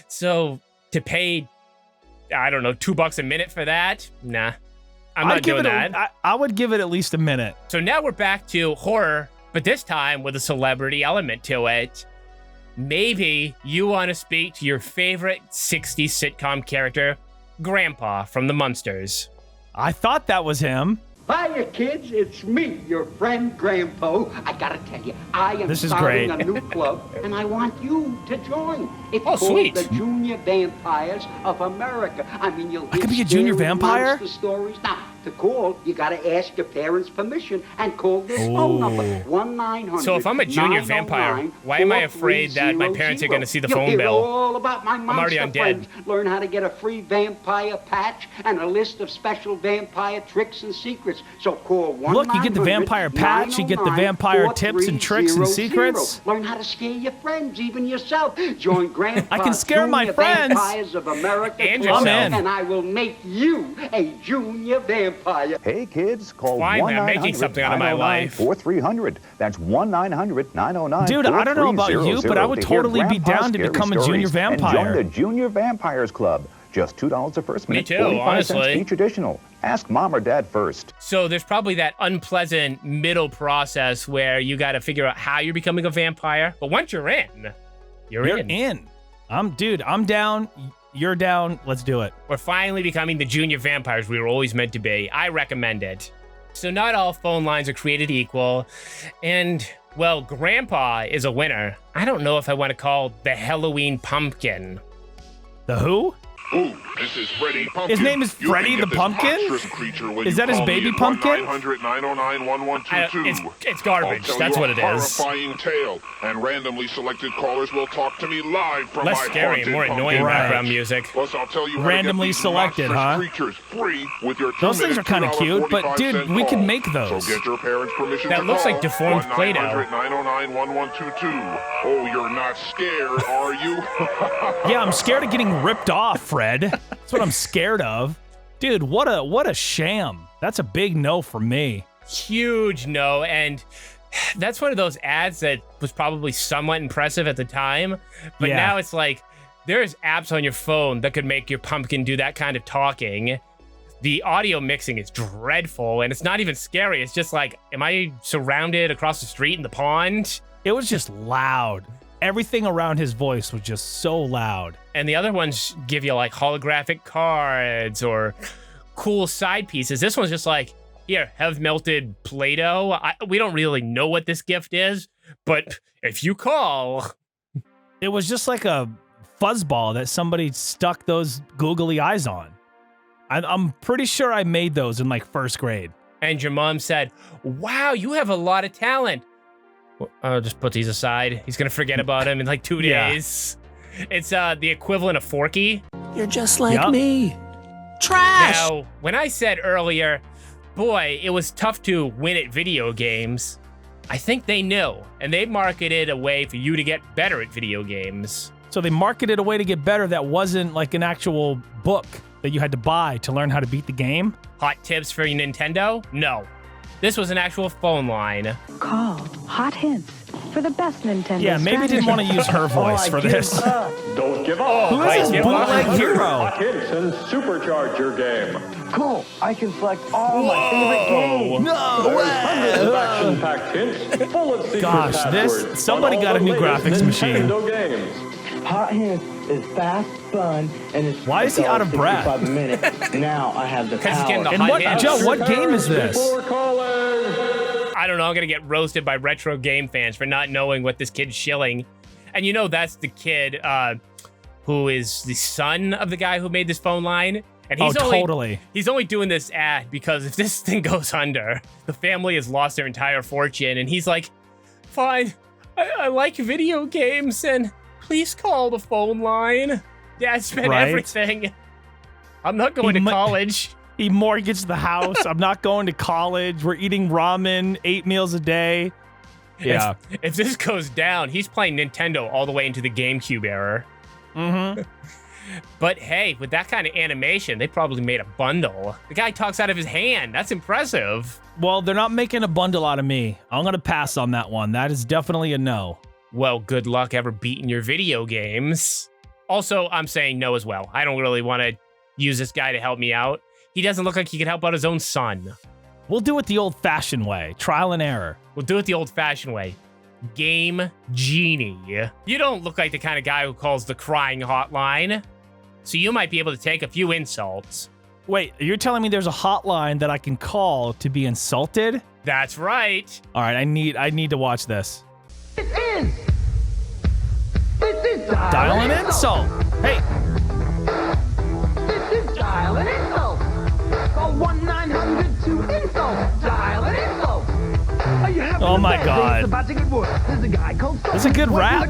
So to pay, I don't know, $2 a minute for that? Nah, I'm not doing that. I would give it at least a minute. So now we're back to horror, but this time with a celebrity element to it. Maybe you want to speak to your favorite 60s sitcom character, Grandpa from the Munsters. I thought that was him. Hiya, kids. It's me, your friend Grandpa. I gotta tell you, I am starting a new club, and I want you to join. It's called the Junior Vampires of America. I mean, you'll I could be a junior vampire? Stories. Now, to call, you gotta ask your parents' permission and call this phone number, 1-900. So if I'm a junior vampire, why am I afraid that my parents are going to see the phone bill? All about my I'm already undead. Learn how to get a free vampire patch and a list of special vampire tricks and secrets. So call 1-900. Look, you get the vampire patch, you get the vampire tips and tricks and secrets. Learn how to scare your friends, even yourself. Join Grandpa's I can scare my friends. Vampires of America and Club, yourself. and I will make you a junior vampire. Hey kids, call 1-900-4300. That's 1-900-909. Dude, I don't know about you, but I would totally be down to become a junior vampire. And join the Junior Vampires Club. Just $2 the first minute. Me too, 45 cents honestly. each additional. Ask mom or dad first. So there's probably that unpleasant middle process where you got to figure out how you're becoming a vampire. But once you're in, you're in. I'm down. You're down. Let's do it. We're finally becoming the junior vampires we were always meant to be. I recommend it. So not all phone lines are created equal. And, well, Grandpa is a winner. I don't know if I want to call the Halloween Pumpkin. The who? Ooh, this is Freddy Pumpkin. His name is Freddy the Pumpkin? Is that his baby pumpkin? 1-900-909-1122. It's garbage. That's what it is. Horrifying tale, and randomly selected callers will talk to me live from Less my scary and more annoying background music. Plus, I'll tell you randomly selected, huh? Creatures free with your those things are kind of cute, but dude, we could make those. So get your parents' permission. That looks like deformed Play-Doh. 1-900-909-1122. Oh, you're not scared, are you? Yeah, I'm scared of getting ripped off, Fred. That's what I'm scared of. Dude, what a sham. That's a big no for me. Huge no, and that's one of those ads that was probably somewhat impressive at the time, but now it's like, there's apps on your phone that could make your pumpkin do that kind of talking. The audio mixing is dreadful, and it's not even scary. It's just like, am I surrounded across the street in the pond? It was just loud. everything around his voice was just so loud. And the other ones give you like holographic cards or cool side pieces. This one's just like, here, have melted Play-Doh. We don't really know what this gift is, but if you call... It was just like a fuzzball that somebody stuck those googly eyes on. I'm pretty sure I made those in like first grade. And your mom said, wow, you have a lot of talent. I'll just put these aside. He's going to forget about him in like 2 days. It's the equivalent of Forky. You're just like me. Trash! Now, when I said earlier, boy, it was tough to win at video games, I think they knew, and they marketed a way for you to get better at video games. So they marketed a way to get better that wasn't like an actual book that you had to buy to learn how to beat the game? Hot tips for your Nintendo? No. This was an actual phone line. Call Hot Hints for the best Nintendo Yeah, maybe didn't want to use her voice for this. Don't give up. Who is this bootleg hero? Hot Hints and supercharge your game. Cool. I can select all my favorite games. No There's way! hundreds of action-packed hints full of secret Gosh, passwords somebody on all got a the new latest graphics machine. Nintendo games. Hot Hints is fast, fun, and it's Why is he out of breath? 65 minutes. Now I have the power. And what, Joe, what game is this? I don't know, I'm gonna get roasted by retro game fans for not knowing what this kid's shilling. And you know that's the kid who is the son of the guy who made this phone line. And he's he's only doing this ad because if this thing goes under, the family has lost their entire fortune. And he's like, fine, I like video games and please call the phone line. Dad spent everything. I'm not going to college. He mortgaged the house. I'm not going to college. We're eating ramen 8 meals a day. Yeah. If this goes down, he's playing Nintendo all the way into the GameCube era. Mm-hmm. But hey, with that kind of animation, they probably made a bundle. The guy talks out of his hand. That's impressive. Well, they're not making a bundle out of me. I'm going to pass on that one. That is definitely a no. Well, good luck ever beating your video games. Also, I'm saying no as well. I don't really want to use this guy to help me out. He doesn't look like he could help out his own son. We'll do it the old-fashioned way. Trial and error. We'll do it the old-fashioned way. Game Genie. You don't look like the kind of guy who calls the crying hotline. So you might be able to take a few insults. Wait, you're telling me there's a hotline that I can call to be insulted? That's right. All right, I need to watch this. This is Dial an insult. Hey. This is Dial an Insult. Call 1-900-2-INSULT. Dial an Insult. Are you having Oh my a bad day? God. It's about to get worse. There's a guy called This is a good rap.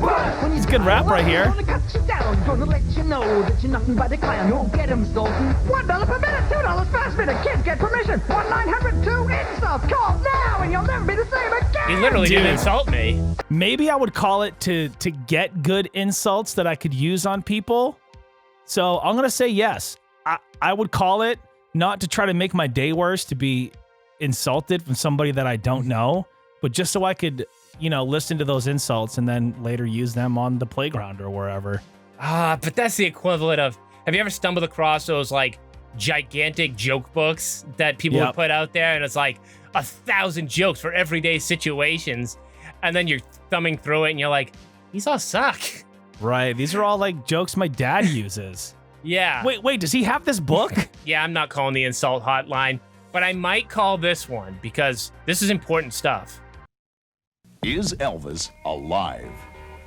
It's a good rap right here. Gonna cut you down. Gonna let you know that you're nothing but a clown. You'll get him stolen. $1 per minute, $2 fast minute. Kids get permission. 1-900-2-INSULT. Call now and you'll never be the same again. He literally didn't insult me. Maybe I would call it to get good insults that I could use on people. So I'm going to say yes. I would call it not to try to make my day worse, to be insulted from somebody that I don't know, but just so I could, listen to those insults and then later use them on the playground or wherever. But that's the equivalent of, have you ever stumbled across those like gigantic joke books that people would put out there? And it's like 1,000 jokes for everyday situations. And then you're thumbing through it and you're like, these all suck. Right. These are all like jokes my dad uses. Yeah. Wait, does he have this book? Yeah, I'm not calling the insult hotline, but I might call this one because this is important stuff. Is Elvis alive?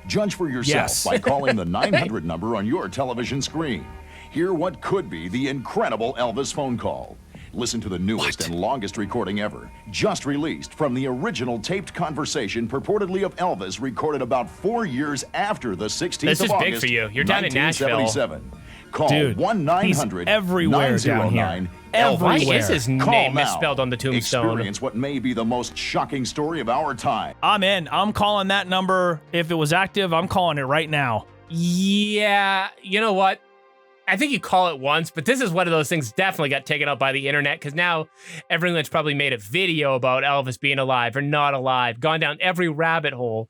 Judge for yourself Yes. by calling the 900 number on your television screen. Hear what could be the incredible Elvis phone call. Listen to the newest and longest recording ever, just released from the original taped conversation purportedly of Elvis recorded about 4 years after the 16th This of is August, big for you. You're down in Nashville. 1977. Call Dude, 1-900-909. everywhere down here. Why is his Call name now. misspelled on the tombstone? Experience what may be the most shocking story of our time. I'm in. I'm calling that number. If it was active, I'm calling it right now. Yeah, you know what? I think you call it once, but this is one of those things definitely got taken up by the internet because now everyone's probably made a video about Elvis being alive or not alive, gone down every rabbit hole.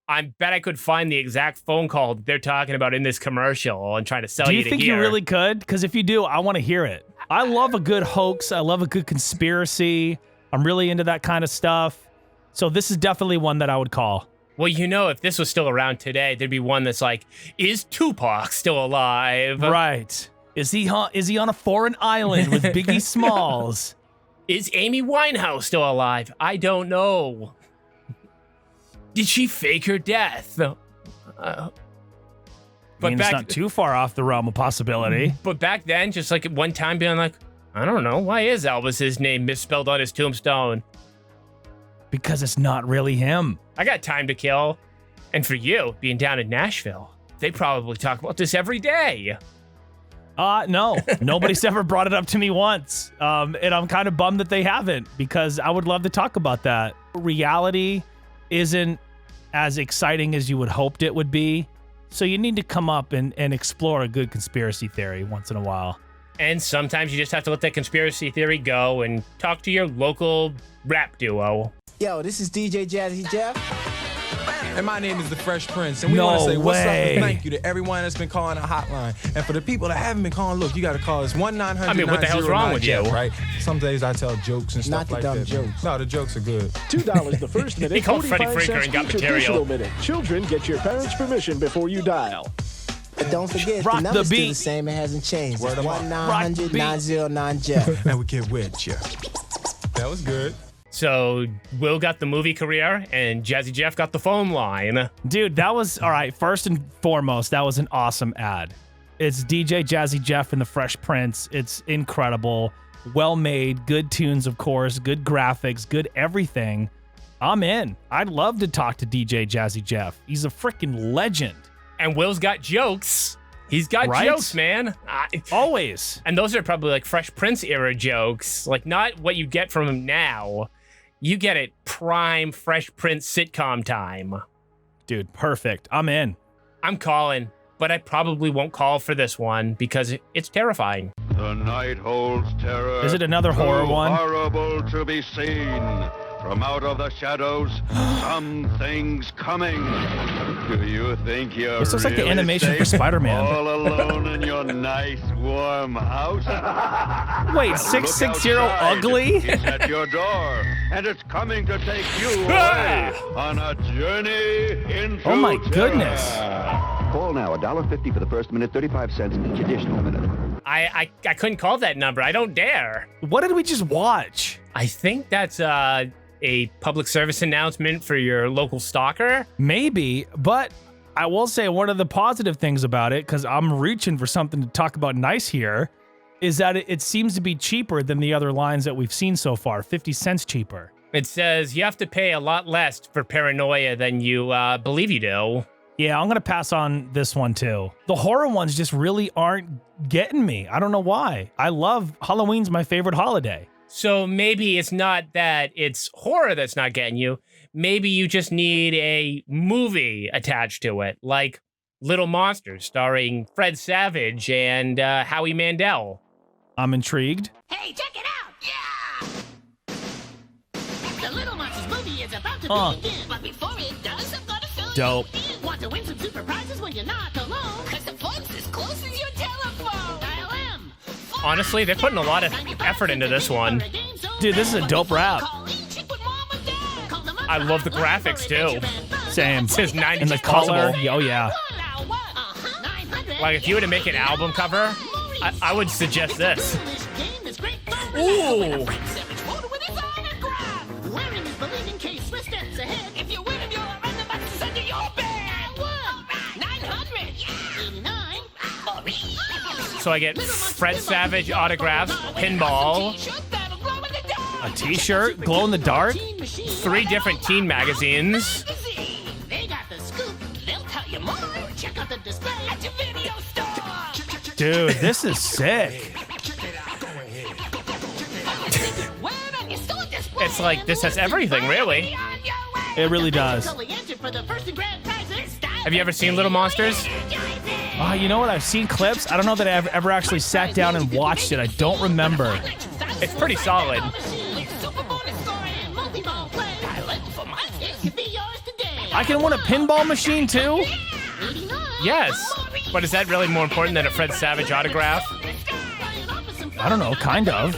I bet I could find the exact phone call that they're talking about in this commercial and trying to sell you to hear. Do you think you really could? Because if you do, I want to hear it. I love a good hoax. I love a good conspiracy. I'm really into that kind of stuff. So this is definitely one that I would call. Well, you know, if this was still around today, there'd be one that's like, is Tupac still alive? Right. Is he on a foreign island with Biggie Smalls? Is Amy Winehouse still alive? I don't know. Did she fake her death? But it's not too far off the realm of possibility. But back then, just like at one time being like, I don't know, why is Elvis's name misspelled on his tombstone? Because it's not really him. I got time to kill. And for you, being down in Nashville, they probably talk about this every day. No. Nobody's ever brought it up to me once. And I'm kind of bummed that they haven't, because I would love to talk about that. Reality isn't as exciting as you would hoped it would be. So you need to come up and explore a good conspiracy theory once in a while. And sometimes you just have to let that conspiracy theory go and talk to your local rap duo. Yo, this is DJ Jazzy Jeff. And my name is The Fresh Prince. And we want to say what's up and thank you to everyone that's been calling a hotline. And for the people that haven't been calling, look, you got to call us 1-900-909-JEFF, I mean, what the hell's wrong with you? Right? Some days I tell jokes and stuff like that. Not the dumb jokes. No, the jokes are good. $2 the first minute. He called Freddy Krueger and got material. Minute. Children, get your parents' permission before you dial. But don't forget, Rock the number's the still beat. the same. It hasn't changed. Word It's 1-900-909-JEFF. And we get with you. That was good. So Will got the movie career and Jazzy Jeff got the phone line. Dude, that was, all right, first and foremost, that was an awesome ad. It's DJ Jazzy Jeff and the Fresh Prince. It's incredible. Well made, good tunes, of course, good graphics, good everything. I'm in. I'd love to talk to DJ Jazzy Jeff. He's a freaking legend. And Will's got jokes. He's got jokes, man. Always. And those are probably like Fresh Prince era jokes. Like not what you get from him now. You get it prime Fresh Prince sitcom time. Dude, perfect. I'm in. I'm calling, but I probably won't call for this one because it's terrifying. The night holds terror. Is it another horror one? Horrible to be seen. From out of the shadows, something's coming. Do you think you're This looks like the really animation safe for Spider-Man. all alone in your nice warm house? Wait, 660 Ugly? It's at your door, and it's coming to take you away on a journey into Oh my goodness. Call now, $1.50 for the first minute, 35 cents each additional minute. I couldn't call that number. I don't dare. What did we just watch? I think that's a public service announcement for your local stalker. Maybe, but I will say one of the positive things about it, because I'm reaching for something to talk about nice here, is that it seems to be cheaper than the other lines that we've seen so far, 50 cents cheaper. It says you have to pay a lot less for paranoia than you believe you do. Yeah, I'm going to pass on this one too. The horror ones just really aren't getting me. I don't know why. I love Halloween's my favorite holiday. So maybe it's not that it's horror that's not getting you. Maybe you just need a movie attached to it, like Little Monsters, starring Fred Savage and Howie Mandel. I'm intrigued. Hey, check it out! Yeah! The Little Monsters movie is about to begin, but before it does, I'm gonna fill Dope. you in. Want to win some super prizes when you're not alone? Cause the phone's as close as your telephone. Dial M. Honestly, they're putting a lot of effort into this one. Dude, this is a dope rap. I love the graphics too. Same. It says 90s And the color. possible. Oh, yeah. Like if you were to make an album cover, I would suggest this. Ooh. So I get Fred Savage autographs, pinball, a t-shirt, glow in the dark, 3 different teen magazines. They got the scoop. They'll tell you more. Check out the display at your video store. Dude, this is sick. It's like this has everything, really. It really does. Have you ever seen Little Monsters? You know what? I've seen clips. I don't know that I've ever actually sat down and watched it. I don't remember. It's pretty solid. I can win a pinball machine too? Yes. But is that really more important than a Fred Savage autograph? I don't know, kind of.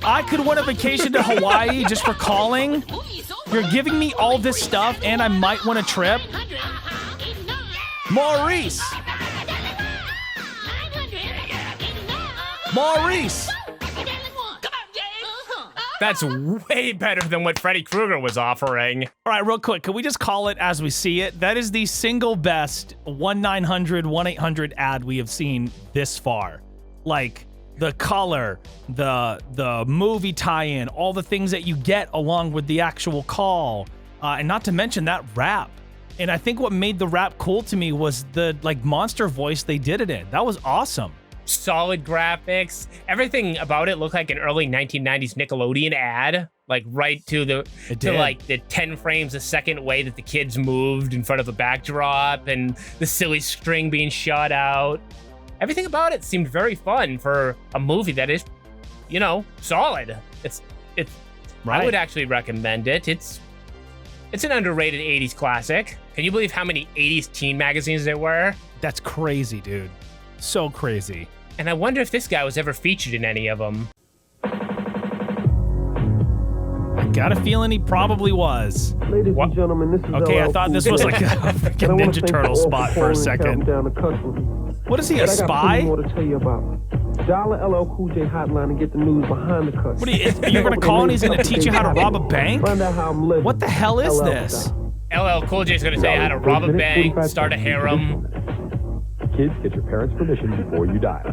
I could win a vacation to Hawaii just for calling. You're giving me all this stuff, and I might win a trip. Maurice. Maurice. That's way better than what Freddy Krueger was offering. All right, real quick, can we just call it as we see it? That is the single best 1-900, 1-800 ad we have seen this far. Like, the color, the movie tie-in, all the things that you get along with the actual call, and not to mention that rap. And I think what made the rap cool to me was the, like, monster voice they did it in. That was awesome. Solid graphics. Everything about it looked like an early 1990s Nickelodeon ad, like right to the like the 10 frames a second way that the kids moved in front of the backdrop and the silly string being shot out. Everything about it seemed very fun for a movie that is, you know, solid. It's right. I would actually recommend it. It's an underrated 80s classic. Can you believe how many 80s teen magazines there were? That's crazy, dude. So crazy. And I wonder if this guy was ever featured in any of them. I got a feeling he probably was. Ladies and gentlemen, this is okay, I thought this was like a freaking Ninja Turtle spot for a second. What is he, a spy? I got plenty more to tell you about. Dial the LL Cool J hotline and get the news behind the cuts. What are you going to call and he's going to teach you how to rob a bank? Find out how I'm living. What the hell is this? LL Cool J is going to tell you how to rob a bank, start a harem. Kids, get your parents' permission before you dial.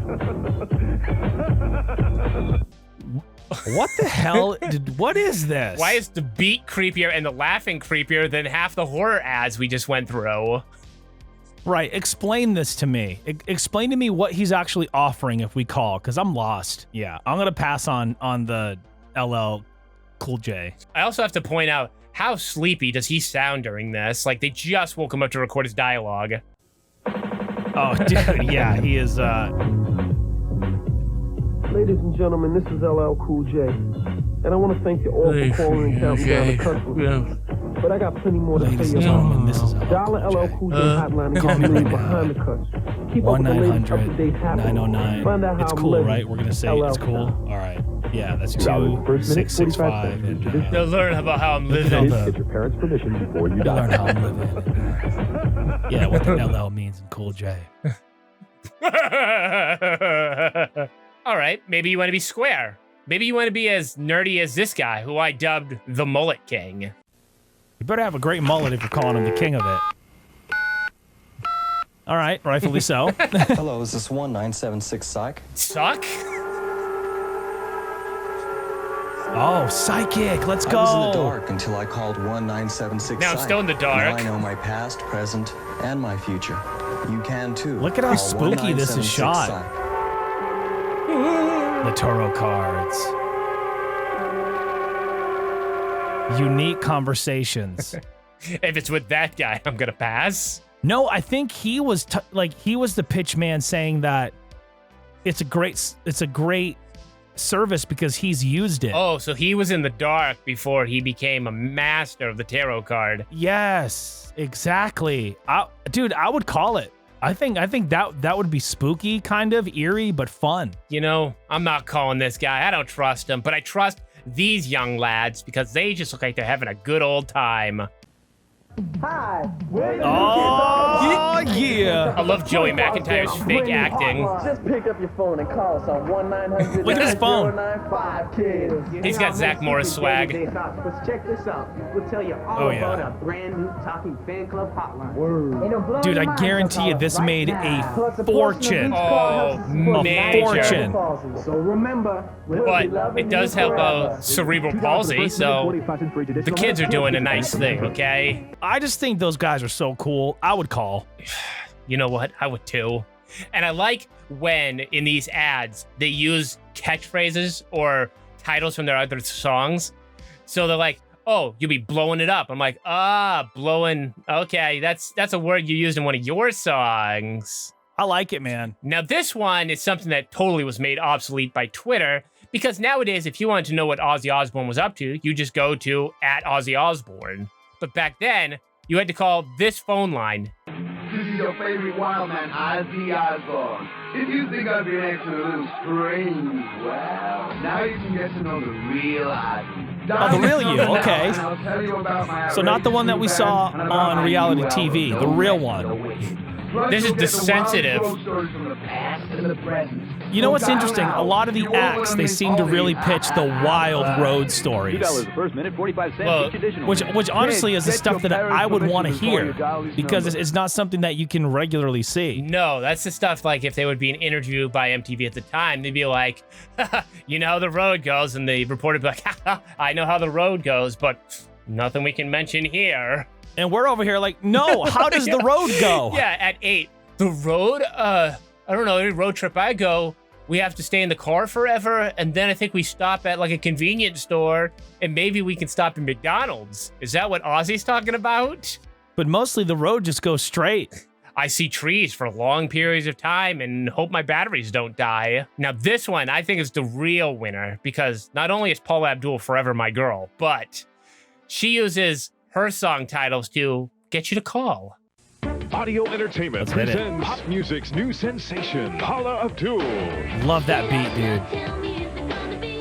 What the hell? What is this? Why is the beat creepier and the laughing creepier than half the horror ads we just went through? Right, explain this to me. Explain to me what he's actually offering if we call, because I'm lost. Yeah, I'm going to pass on the LL Cool J. I also have to point out, how sleepy does he sound during this? Like, they just woke him up to record his dialogue. Oh, dude, yeah, he is, Ladies and gentlemen, this is LL Cool J. And I want to thank you all for calling and counting down the customers. But I got plenty more to tell you about. Dial the LL Cool J hotline and get the news behind the cuts. Keep up with the latest up-to-date happenings. 909. Find out how it's I'm cool, living. right? We're going to say it's cool? All right. Yeah, that's 2665. They'll learn about how I'm living. Get your parents' permission before you die. Learn how I'm living. Yeah, what the LL means in Cool J. All right, maybe you want to be square. Maybe you want to be as nerdy as this guy, who I dubbed the Mullet King. You better have a great mullet if you're calling him the king of it. All right, rightfully so. Hello, is this 1976 Psych? Suck? Oh, psychic, let's go. I was in the dark until I called 1976 Now I'm still in the dark. Now I know my past, present, and my future. You can too. Look at how spooky this is shot. Psych. The tarot cards. Unique conversations. If it's with that guy, I'm gonna pass. No, I think he was he was the pitch man saying that it's a great service because he's used it. Oh, so he was in the dark before he became a master of the tarot card. Yes, exactly. Dude, I would call it. I think that would be spooky, kind of eerie, but fun. You know, I'm not calling this guy. I don't trust him, but I trust these young lads because they just look like they're having a good old time. Hi. Oh, yeah. I love Joey McIntyre's fake acting. Just pick up your phone and call us on 1-900. Look at his phone. He's got Zach Morris swag. But check this out. We'll tell you all about a brand new Talking Fan Club hotline. Dude, I guarantee you this made a fortune. Oh, major. Fortune. So remember, but it does help out cerebral palsy, so the kids are doing a nice thing, okay? I just think those guys are so cool. I would call. You know what? I would too. And I like when in these ads they use catchphrases or titles from their other songs. So they're like, "Oh, you'll be blowing it up." I'm like, blowing. Okay, that's a word you used in one of your songs. I like it, man. Now this one is something that totally was made obsolete by Twitter because nowadays, if you wanted to know what Ozzy Osbourne was up to, you just go to @OzzyOsbourne. But back then, you had to call this phone line. This is your favorite wild man, Ozzy Osbourne. If you think I've been acting a little strange, well, now you can get to know the real Ozzy. Oh, the real you, okay. I'll tell you about my So not the one that we saw on reality TV, the real one. This is the sensitive. You know what's interesting? A lot of the acts, they seem to really pitch the wild road stories. $2 first minute, 45 cents each additional Which honestly is the stuff that I would want to hear because it's not something that you can regularly see. No, that's the stuff like if they would be an interview by MTV at the time, they'd be like, you know how the road goes, and the reporter would be like, I know how the road goes, but nothing we can mention here. And we're over here like, no, how does the road go? Yeah, at 8. The road, I don't know, every road trip I go, we have to stay in the car forever, and then I think we stop at like a convenience store, and maybe we can stop at McDonald's. Is that what Ozzy's talking about? But mostly the road just goes straight. I see trees for long periods of time and hope my batteries don't die. Now this one, I think is the real winner, because not only is Paula Abdul forever my girl, but she uses her song titles to get you to call. Audio Entertainment presents pop music's new sensation, Paula Abdul. Love that beat, dude.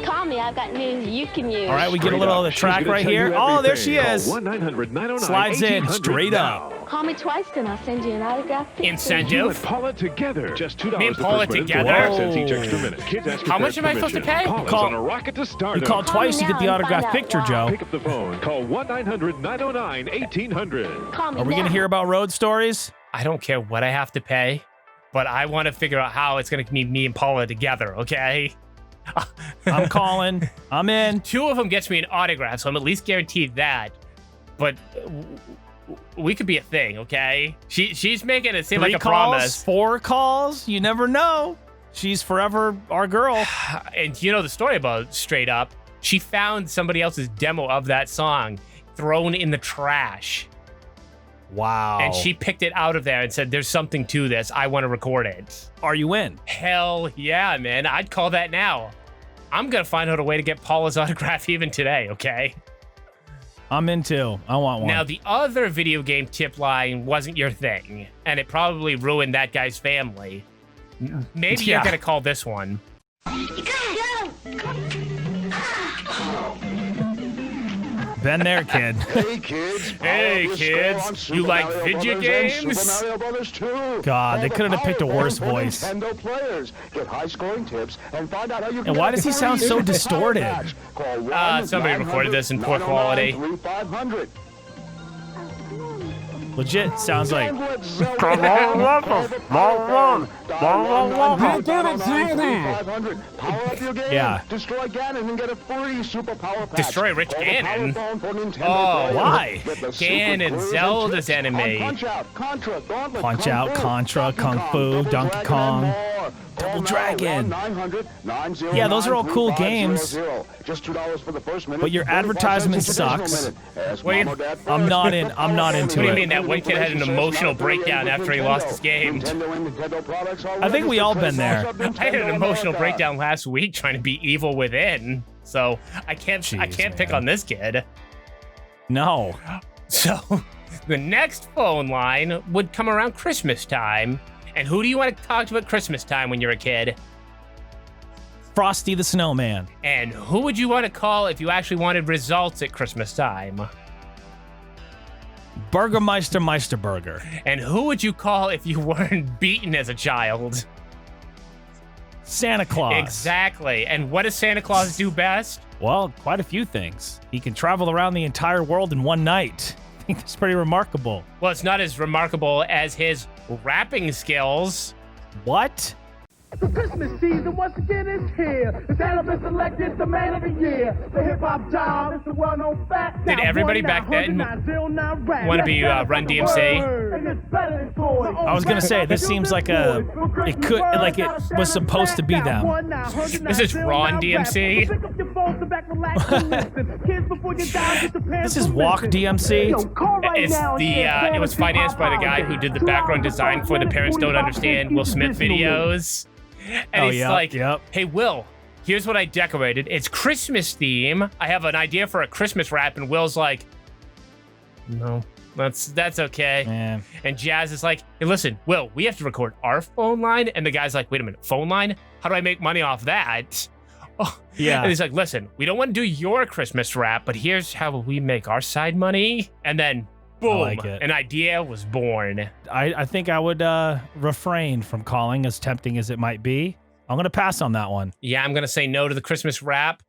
Call me, I've got news you can use. All right, we get a little of the track right here. Oh, there she is. Slides in straight up. Call me twice, then I'll send you an autograph. Incentive. You and Paula together. Just $2 Me and Paula together? 45 cents each extra minute. Kids ask How much am I supposed to pay? Paula's on a rocket to stardom. You call twice, you get the autographed picture, Joe. Pick up the phone. Call 1-900-909-1800. Call me Are we going to hear about road stories? I don't care what I have to pay, but I want to figure out how it's going to be me and Paula together, okay? I'm calling. I'm in. 2 of them gets me an autograph, so I'm at least guaranteed that. But we could be a thing, okay? She's making it seem like a promise. 4 calls. You never know. She's forever our girl. And you know the story about Straight Up? She found somebody else's demo of that song thrown in the trash. Wow. And she picked it out of there and said, there's something to this. I want to record it. Are you in? Hell yeah, man. I'd call that now. I'm going to find out a way to get Paula's autograph even today, okay? I'm in too. I want one. Now, the other video game tip line wasn't your thing, and it probably ruined that guy's family. Maybe you're going to call this one. Been there, kid. Hey, kids. Hey, kids. You like video games? God, they couldn't have picked a worse voice. And why does he sound so distorted? Somebody recorded this in poor quality. Legit sounds like. Yeah. Destroy Ganon and get a free superpower patch. Destroy Rich Ganon? Oh, why? Ganon, Zelda's enemy. Punch Out, Contra, Gauntlet, Punch Out, Contra, Kung Fu, Donkey Kong, Double Dragon. Yeah, those are all cool games. Just $2 for the first minute. But your advertisement sucks. Wait, I'm not into what do you it. mean that one kid had an emotional breakdown after he lost his game? I think we all been there. I had an emotional breakdown last week trying to be evil within, so I can't pick on this kid. No. So the next phone line would come around Christmas time. And who do you want to talk to at Christmas time when you're a kid? Frosty the Snowman. And who would you want to call if you actually wanted results at Christmas time? Burgermeister Meisterburger. And who would you call if you weren't beaten as a child? Santa Claus. Exactly. And what does Santa Claus do best? Well, quite a few things. He can travel around the entire world in one night. I think that's pretty remarkable. Well, it's not as remarkable as his rapping skills. What? The Christmas season once again is here. The Santa been selected the man of the year. The hip hop job is the well-known fact. Did everybody back then want to be Run DMC? I was gonna say this seems like it was supposed to be them. This is Ron DMC. This is Walk DMC. It was financed by the guy who did the background design for the Parents Don't Understand Will Smith videos. And he's like, hey, Will, here's what I decorated. It's Christmas theme. I have an idea for a Christmas rap. And Will's like, no, That's okay. Man. And Jazz is like, hey, listen, Will, we have to record our phone line. And the guy's like, wait a minute, phone line? How do I make money off that? Oh. Yeah. And he's like, listen, we don't want to do your Christmas rap, but here's how we make our side money. And then, boom, an idea was born. I think I would refrain from calling, as tempting as it might be. I'm going to pass on that one. Yeah, I'm going to say no to the Christmas rap.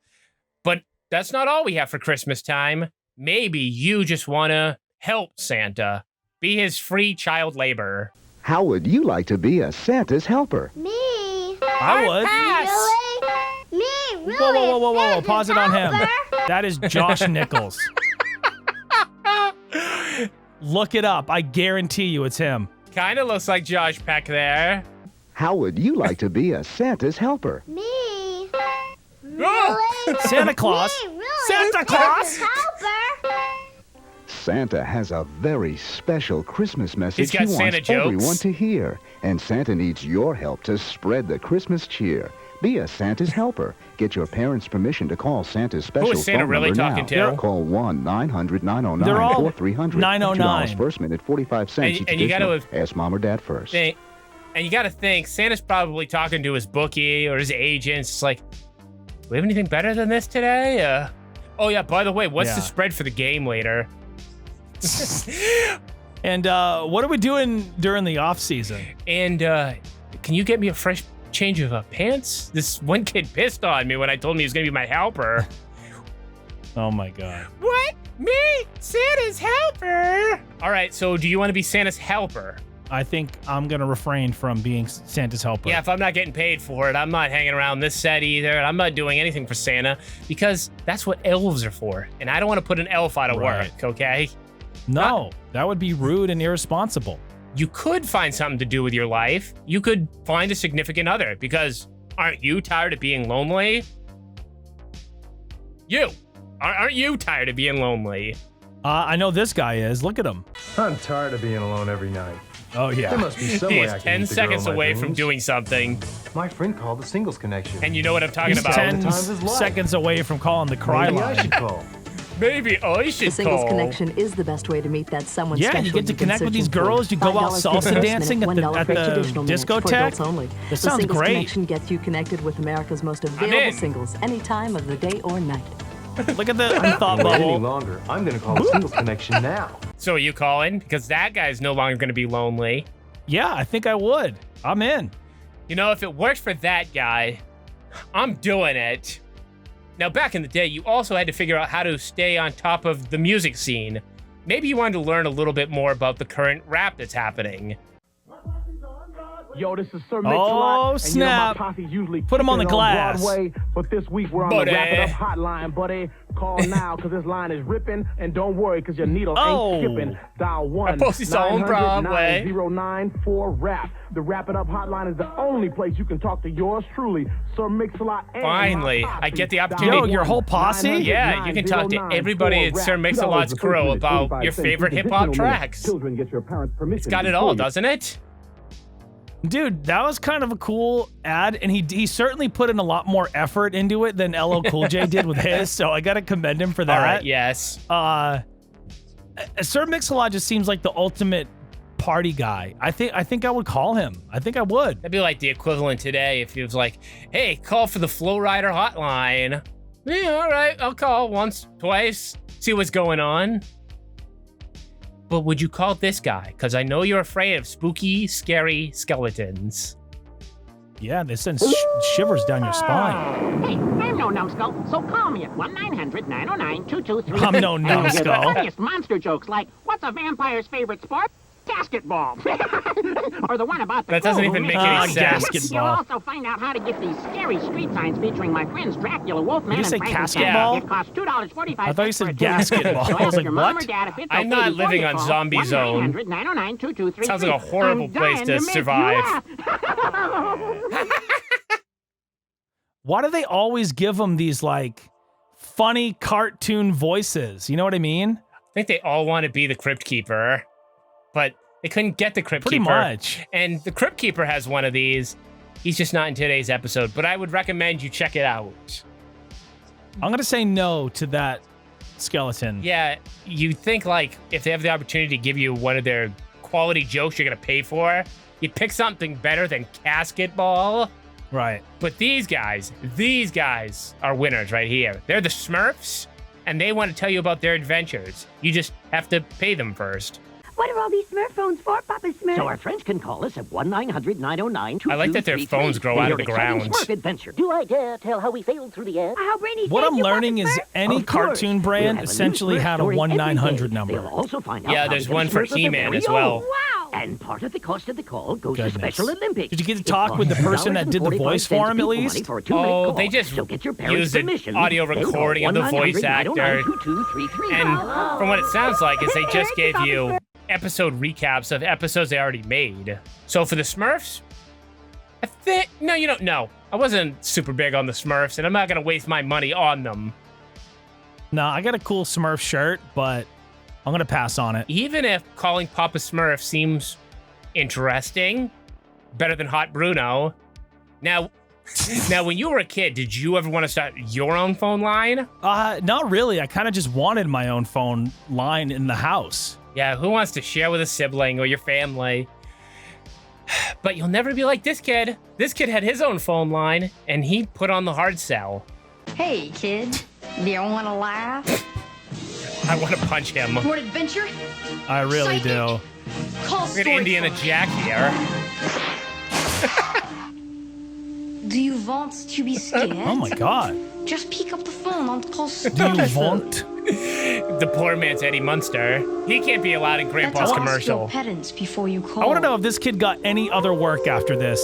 But that's not all we have for Christmas time. Maybe you just want to help Santa. Be his free child labor. How would you like to be a Santa's helper? Me? I would. Really? Me? Really? Whoa. Pause it on him. That is Josh Nichols. Look it up. I guarantee you it's him. Kind of looks like Josh Peck there. How would you like to be a Santa's helper? Me? Really? Santa Claus. Me? Really? Santa Claus. Helper? Santa has a very special Christmas message He's got he Santa wants jokes. everyone to hear. And Santa needs your help to spread the Christmas cheer. Be a Santa's helper. Get your parents' permission to call Santa's special Santa phone really number talking now. to? Call 1-900-909-4300. They're all 909. $2 first minute, 45 cents each And you additional. gotta Ask mom or dad first. And you got to think, Santa's probably talking to his bookie or his agents. It's like, do we have anything better than this today? Oh, yeah, by the way, what's the spread for the game later? And what are we doing during the off season? And can you get me a fresh change of pants? This one kid pissed on me when I told him he was going to be my helper. Oh, my God. What? Me? Santa's helper? All right, so do you want to be Santa's helper? I think I'm going to refrain from being Santa's helper. Yeah, if I'm not getting paid for it, I'm not hanging around this set either. I'm not doing anything for Santa because that's what elves are for. And I don't want to put an elf out of work, okay? No, that would be rude and irresponsible. You could find something to do with your life. You could find a significant other because aren't you tired of being lonely? Aren't you tired of being lonely? I know this guy is. Look at him. I'm tired of being alone every night. Oh, yeah. There must be some He way is I can 10 meet the girl seconds of my away from dreams. doing something. My friend called the singles connection. And you know what I'm talking He's about. 10 seconds away from calling the cry Maybe line. I should call. Maybe I should The singles call. connection is the best way to meet that someone Yeah, special you get to you've been connect with these searching for. girls. You go out $5 for the salsa first dancing minute, at $1 the for each additional minute for discotheque. adults only. This The sounds singles great. connection gets you connected with America's most in. available singles any time of the day or night. Look at the I'm thought not waiting any bubble. longer. I'm going to call the singles connection now. So are you calling? Because that guy's no longer going to be lonely. Yeah, I think I would. I'm in. You know, if it works for that guy, I'm doing it. Now, back in the day, you also had to figure out how to stay on top of the music scene. Maybe you wanted to learn a little bit more about the current rap that's happening. Yo, this is Sir Oh, Mix-a-Lot, and snap. You know my posse's usually Put him on the kicking glass. Broadway, but this week we're on Buddy. the Wrap It Up hotline, buddy. Call now, because this line is ripping, and don't worry, because your needle Oh. ain't skipping. Dial Posey's on Broadway. 1-900-9094-RAP. The Wrap It Up hotline is the only place you can talk to yours truly, Sir Mix-a-Lot. and Finally, my posse. I get the opportunity. Yo, your whole posse? Yeah, you can talk to everybody at Sir Mix-a-Lot's crew about your favorite hip-hop tracks. Children get your parents' permission. It's got it all, doesn't it? Dude, that was kind of a cool ad, and he certainly put in a lot more effort into it than LL Cool J did with his, so I gotta commend him for that. All right, yes. Sir Mix-a-Lot just seems like the ultimate party guy. I think I would call him. I think I would. That'd be like the equivalent today if he was like, hey, call for the Flow Rider hotline. Yeah, all right, I'll call once, twice, see what's going on. But would you call this guy? Because I know you're afraid of spooky, scary skeletons. Yeah, they send shivers down your spine. Hey, I'm no numbskull, so call me at 1-900-909-2233. I'm no And you'll get the numbskull. funniest monster jokes like, what's a vampire's favorite sport? Basketball. Or the one about the That doesn't fool even who make makes any it. sense. Basketball. You'll also find out how to get these scary street signs featuring my friends Dracula, Wolfman, Did you and say Frankenstein. casketball? It costs $2.45. I thought you said for a ticket. gasketball. So I was ask like, your mom what? or dad if it's I'm okay not before living you on call Zombie Zone. 1-900-909-2233. Sounds like a horrible I'm place dying to make you survive. laugh. Why do they always give them these like funny cartoon voices? You know what I mean? I think they all want to be the Crypt Keeper, but they couldn't get the Crypt Pretty Keeper. much. And the Crypt Keeper has one of these. He's just not in today's episode, but I would recommend you check it out. I'm gonna say no to that skeleton. Yeah, you think like if they have the opportunity to give you one of their quality jokes you're gonna pay for, you'd pick something better than casket ball. Right. But these guys are winners right here. They're the Smurfs, and they want to tell you about their adventures. You just have to pay them first. What are all these Smurf phones for, Papa Smurf? So our friends can call us at 1-900-909-2233. I like that their phones grow out of the ground. Smurf adventure. Do I dare tell how we failed through the air? How Brainy What I'm saved you, learning Papa is Smurf? any cartoon brand essentially had a 1-900 number. They'll also find out Yeah, how there's to one get for Smurf of He-Man their as very well. own. And part of the cost of the call goes to Special Olympics. Did you get to talk with the person that did the voice for him at least? Oh, they just used an audio recording of the voice actor. And from what it sounds like is they just gave you episode recaps of episodes they already made. So for the Smurfs, I think, no, you don't know. I wasn't super big on the Smurfs, and I'm not going to waste my money on them. No, I got a cool Smurf shirt, but I'm going to pass on it. Even if calling Papa Smurf seems interesting, better than Hot Bruno. Now, when you were a kid, did you ever want to start your own phone line? Not really. I kind of just wanted my own phone line in the house. Yeah, who wants to share with a sibling or your family? But you'll never be like this kid. This kid had his own phone line, and he put on the hard sell. Hey, kid. Do you want to laugh? I want to punch him. More adventure? I really do. Call We're gonna Indiana Jack here. Do you want to be scared? Oh my god. Just pick up the phone and call Do you want? The poor man's Eddie Munster. He can't be allowed in Grandpa's commercial. Parents before you call. I want to know if this kid got any other work after this.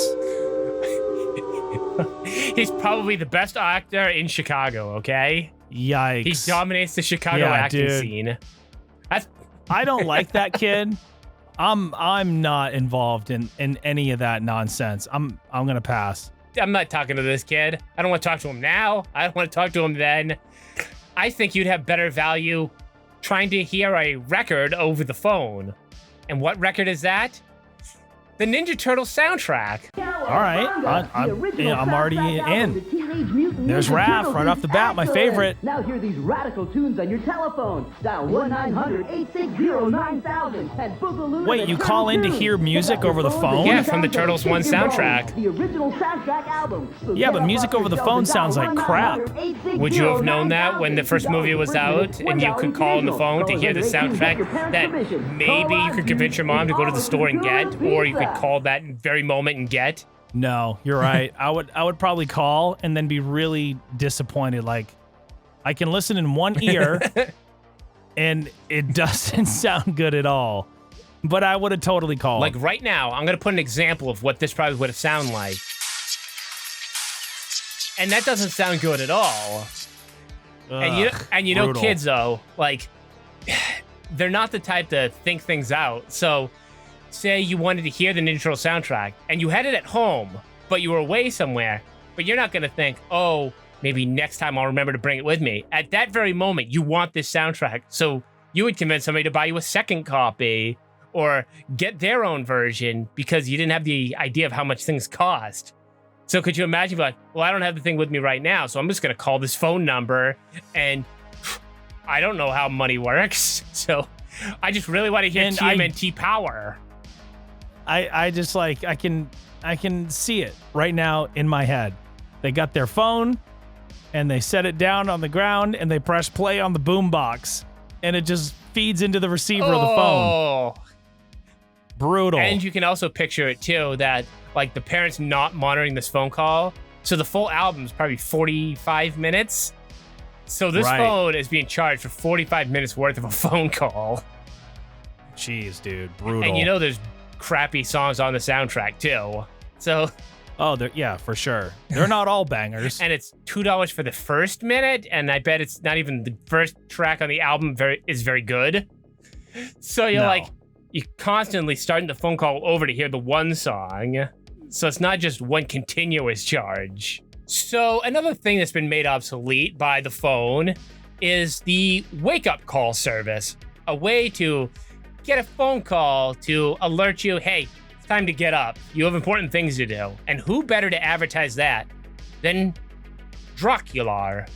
He's probably the best actor in Chicago, okay? Yikes. He dominates the Chicago acting scene. I don't like that kid. I'm not involved in any of that nonsense. I'm gonna pass. I'm not talking to this kid. I don't want to talk to him now. I don't want to talk to him then. I think you'd have better value trying to hear a record over the phone. And what record is that? The Ninja Turtle soundtrack. All right, I'm already in. There's Raph right off the bat, my favorite. Now hear these radical tunes on your telephone. Dial 1-900-860-9000 and Boogaloo. Wait, you call in to hear music over the phone? Yeah, from the Turtles 1 soundtrack. The original soundtrack album. Yeah, but music over the phone sounds like crap. Would you have known that when the first movie was out and you could call on the phone to hear the soundtrack that maybe you could convince your mom to go to the store and get, or you could call that very moment and get? No, you're right. I would probably call and then be really disappointed. Like, I can listen in one ear and it doesn't sound good at all. But I would have totally called. Like right now, I'm going to put an example of what this probably would have sounded like. And that doesn't sound good at all. And you know kids though, like they're not the type to think things out. So say you wanted to hear the Ninja Turtle soundtrack and you had it at home, but you were away somewhere, but you're not going to think, oh, maybe next time I'll remember to bring it with me. At that very moment, you want this soundtrack. So you would convince somebody to buy you a second copy or get their own version because you didn't have the idea of how much things cost. So could you imagine, like, well, I don't have the thing with me right now, so I'm just going to call this phone number and I don't know how money works. So I just really want to hear TMNT Power. I just like, I can see it right now in my head. They got their phone and they set it down on the ground and they press play on the boombox and it just feeds into the receiver of the phone. Brutal. And you can also picture it too, that like the parents not monitoring this phone call. So the full album is probably 45 minutes. So this phone is being charged for 45 minutes worth of a phone call. Jeez, dude, brutal. And you know there's crappy songs on the soundtrack too. So yeah, for sure. They're not all bangers. And it's $2 for the first minute, and I bet it's not even the first track on the album is very good. So you're you're constantly starting the phone call over to hear the one song. So it's not just one continuous charge. So another thing that's been made obsolete by the phone is the wake-up call service. A way to get a phone call to alert you, hey, it's time to get up. You have important things to do. And who better to advertise that than Dracula?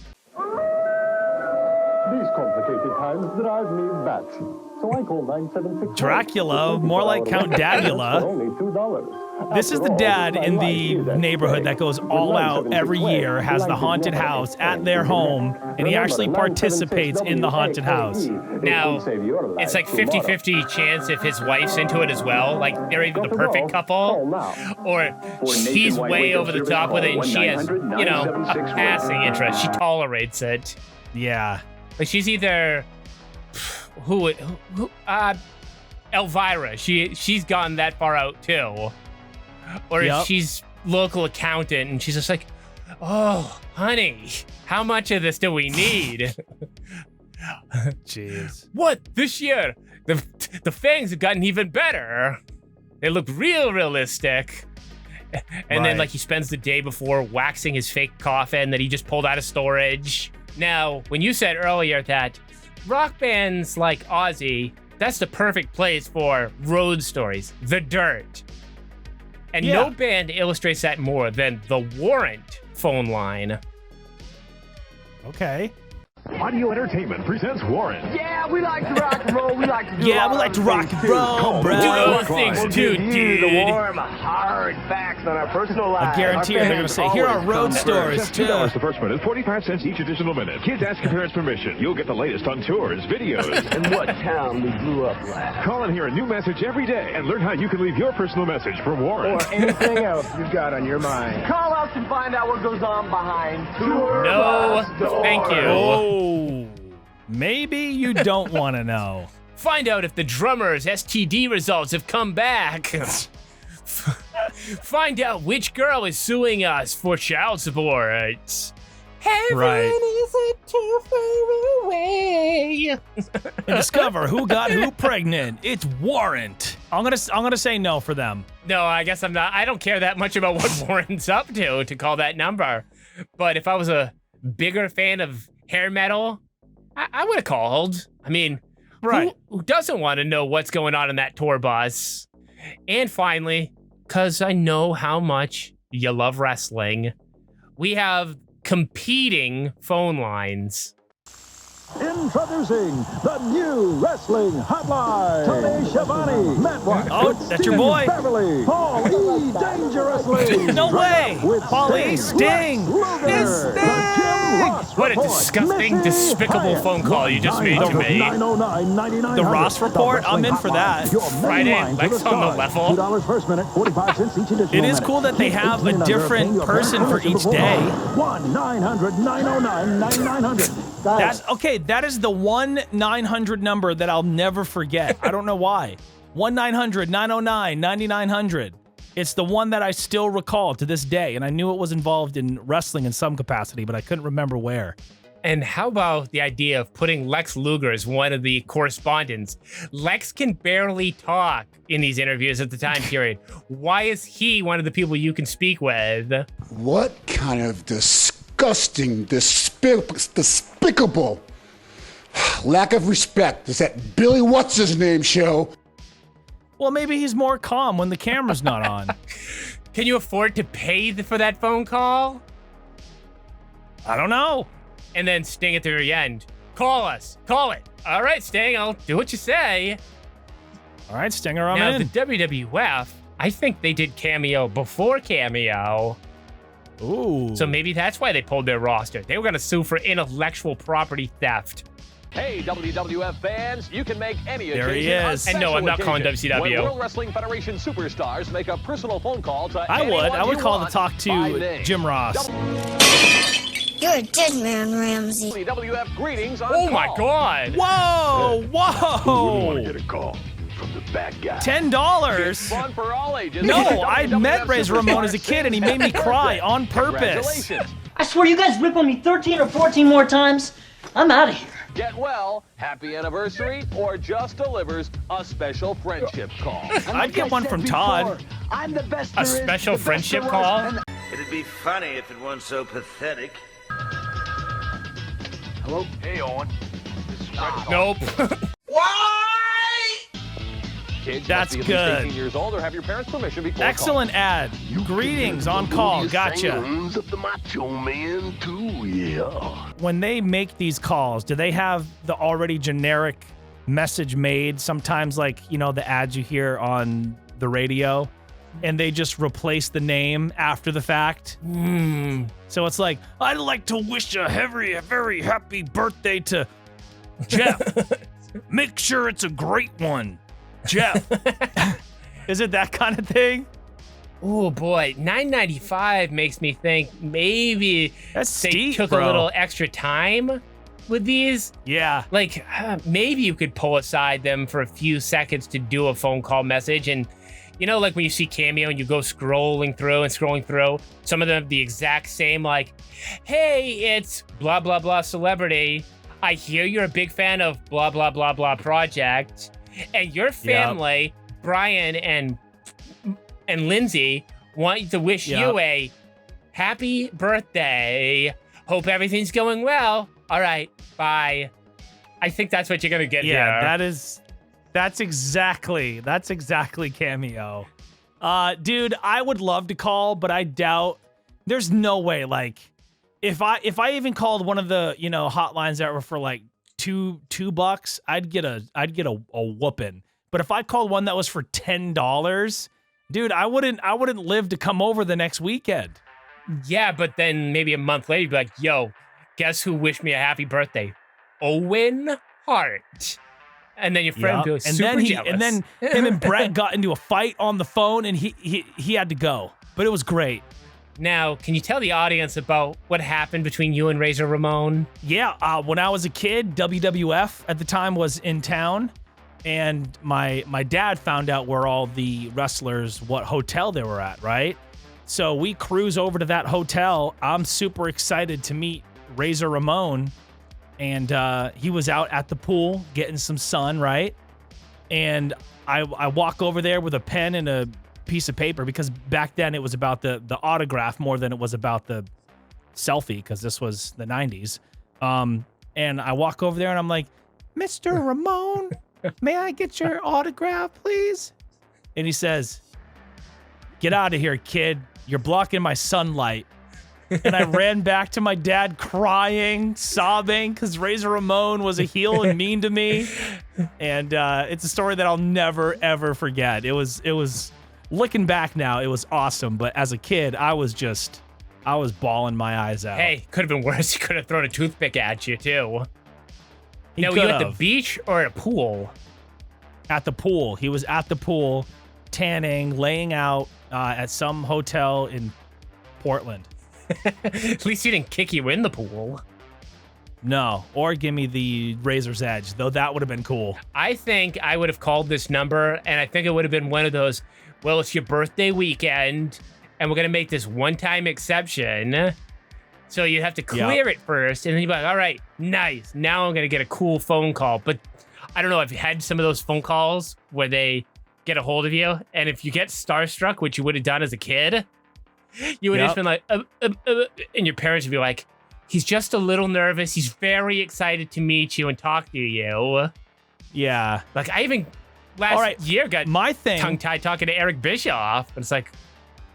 These complicated times drive me batty. So I call 976. Dracula, more like Count Dadula. Only $2. This is the dad in the neighborhood that goes all out every year, has the haunted house at their home, and he actually participates in the haunted house. Now, it's like 50-50 chance if his wife's into it as well. Like, they're either the perfect couple, or he's way over the top with it, and she has, you know, a passing interest. She tolerates it. Yeah. Like, she's either... Elvira. She's gone that far out, too. Or if she's local accountant and she's just like, oh, honey, how much of this do we need? Jeez. What? This year, the fangs have gotten even better. They look real realistic. And then, like, he spends the day before waxing his fake coffin that he just pulled out of storage. Now, when you said earlier that rock bands like Ozzy, that's the perfect place for road stories, the dirt. And no band illustrates that more than the Warrant phone line. Okay. Audio Entertainment presents Warrant. Yeah, we like to rock and roll. We like to do we like to rock and roll, bro. Do those things too, dude. The warm, hard facts on our personal lives. I guarantee they're going to say, here are road stories, too. $2 the first minute, 45 cents each additional minute. Kids ask your parents' permission. You'll get the latest on tours, videos. And what town we blew up last. Call and hear a new message every day and learn how you can leave your personal message from Warrant. Or anything else you've got on your mind. Call us and find out what goes on behind No, thank you. Oh, maybe you don't want to know. Find out if the drummer's STD results have come back. Find out which girl is suing us for child support. Heaven isn't too far away. And discover who got who pregnant. It's Warrant. I'm gonna say no for them. No, I guess I'm not. I don't care that much about what Warrant's up to call that number. But if I was a bigger fan of hair metal, I would have called. I mean, who doesn't want to know what's going on in that tour bus? And finally, because I know how much you love wrestling, we have competing phone lines. Introducing the new wrestling hotline. Tony Schiavone, Matt White. Oh, that's your boy. Beverly, Paul E. Dangerously. No way. Paul E. Sting. What a disgusting, despicable phone call you just made to me. The Ross Report? I'm in for that. Friday, Lex on the level. $2 first minute, 45 cents each additional It is cool that they have a different person for each day. 1-900-909-9900. That's okay. That is the 1-900 number that I'll never forget. I don't know why. 1-900-909-9900. It's the one that I still recall to this day, and I knew it was involved in wrestling in some capacity, but I couldn't remember where. And how about the idea of putting Lex Luger as one of the correspondents? Lex can barely talk in these interviews at the time period. Why is he one of the people you can speak with? What kind of disgusting, despicable lack of respect is that Billy What's-His-Name show? Well, maybe he's more calm when the camera's not on. Can you afford to pay for that phone call? I don't know. And then Sting at the very end. Call us. Call it. All right, Sting, I'll do what you say. All right, Stinger, I'm in. Now, the WWF, I think they did Cameo before Cameo. Ooh. So maybe that's why they pulled their roster. They were going to sue for intellectual property theft. Hey, WWF fans, you can make any there occasion he is. And no, I'm not calling WCW. When World Wrestling Federation superstars make a personal phone call to I would call to talk to Jim Ross. You're a dead man, Ramsey. WWF greetings on Oh call. my God. Whoa, whoa. Get a call from the bad guy. $10. Fun for all ages. No, I met Razor Ramon as a kid, and he made me cry on purpose. I swear, you guys rip on me 13 or 14 more times, I'm out of here. Get well, happy anniversary, or just delivers a special friendship call. I'd get one from Todd. I'm the best A special friendship call? It'd be funny if it weren't so pathetic. Hello? Hey, Owen. This is Freddy. Nope. Why? Kids That's must be at least good. 18 years old or have your parents' permission before Excellent ad. Greetings on call. Gotcha. Of the Macho Man too, yeah. When they make these calls, do they have the already generic message made? Sometimes, like, you know, the ads you hear on the radio, and they just replace the name after the fact. So it's like, I'd like to wish a very happy birthday to Jeff. Make sure it's a great one, Jeff. Is it that kind of thing? Oh boy, $9.95 makes me think maybe That's steep, took bro. a little extra time with these. Yeah. Like maybe you could pull aside them for a few seconds to do a phone call message. And you know, like when you see Cameo and you go scrolling through, some of them the exact same, like, hey, it's blah, blah, blah celebrity. I hear you're a big fan of blah, blah, blah, blah project. And your family, Brian and Lindsay, want to wish you a happy birthday. Hope everything's going well. All right, bye. I think that's what you're going to get here. That's exactly Cameo. Dude, I would love to call, but I doubt there's no way. Like, if I even called one of the, you know, hotlines that were for like $2, I'd get a whooping. But if I called one that was for $10, dude, I wouldn't live to come over the next weekend. Yeah, but then maybe a month later, you'd be like, yo, guess who wished me a happy birthday? Owen Hart. And then your friend would be like, super jealous. And then him and Brett got into a fight on the phone, and he had to go. But it was great. Now, can you tell the audience about what happened between you and Razor Ramon? Yeah, when I was a kid, WWF at the time was in town, and my dad found out where all the wrestlers, what hotel they were at, right? So we cruise over to that hotel. I'm super excited to meet Razor Ramon, and he was out at the pool getting some sun, right? And I walk over there with a pen and a piece of paper, because back then it was about the autograph more than it was about the selfie, because this was the 90s. And I walk over there and I'm like, Mr. Ramon, may I get your autograph, please? And he says, get out of here, kid. You're blocking my sunlight. And I ran back to my dad crying, sobbing, because Razor Ramon was a heel and mean to me. And it's a story that I'll never, ever forget. It was looking back now, it was awesome. But as a kid, I was bawling my eyes out. Hey, could have been worse. He could have thrown a toothpick at you, too. He Now, were you at the beach or at a pool? At the pool. He was at the pool, tanning, laying out at some hotel in Portland. At least he didn't kick you in the pool. No, or give me the Razor's Edge, though that would have been cool. I think I would have called this number, and I think it would have been one of those, well, it's your birthday weekend, and we're going to make this one-time exception. So you have to clear it first, and then you'd be like, all right, nice. Now I'm going to get a cool phone call. But I don't know, I've had some of those phone calls where they get a hold of you, and if you get starstruck, which you would have done as a kid, you would have just been like, and your parents would be like, he's just a little nervous. He's very excited to meet you and talk to you. Yeah. Like, I even last year got my thing tongue-tied talking to Eric Bischoff. And it's like,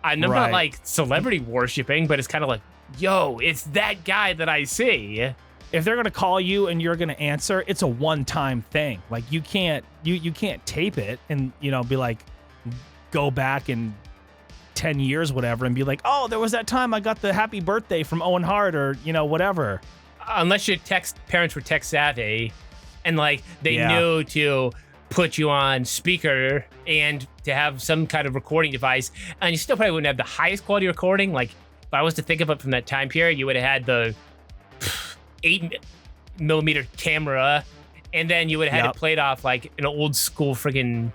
I'm not like celebrity worshiping, but it's kind of like, yo, it's that guy that I see. If they're going to call you and you're going to answer, it's a one-time thing. Like, you can't tape it and, you know, be like, go back and 10 years, whatever, and be like, oh, there was that time I got the happy birthday from Owen Hart, or, you know, whatever. Unless your parents were tech savvy and like they knew to put you on speaker and to have some kind of recording device, and you still probably wouldn't have the highest quality recording. Like, if I was to think of it from that time period, you would have had the 8mm camera, and then you would have had it played off like an old school friggin'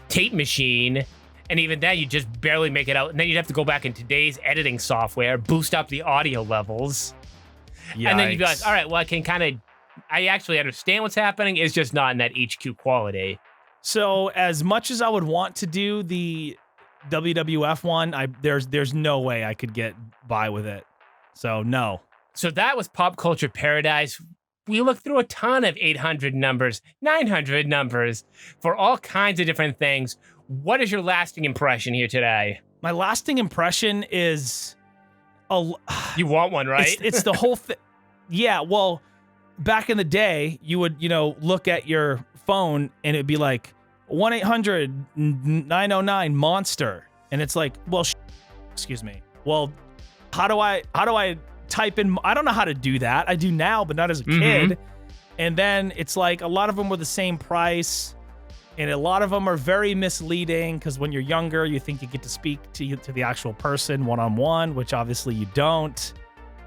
tape machine. And even then, you just barely make it out. And then you'd have to go back in today's editing software, boost up the audio levels. Yikes. And then you'd be like, all right, well, I actually understand what's happening. It's just not in that HQ quality. So as much as I would want to do the WWF one, there's no way I could get by with it. So no. So that was Pop Culture Paradise. we look through a ton of 800 numbers, 900 numbers for all kinds of different things. What is your lasting impression here today? My lasting impression is... You want one, right? It's the whole thing. Yeah, well, back in the day, you would, look at your phone and it'd be like 1-800-909 Munster. And it's like, well, excuse me. Well, how do I type in? I don't know how to do that. I do now, but not as a kid. And then it's like a lot of them were the same price. And a lot of them are very misleading because when you're younger, you think you get to speak to the actual person one-on-one, which obviously you don't.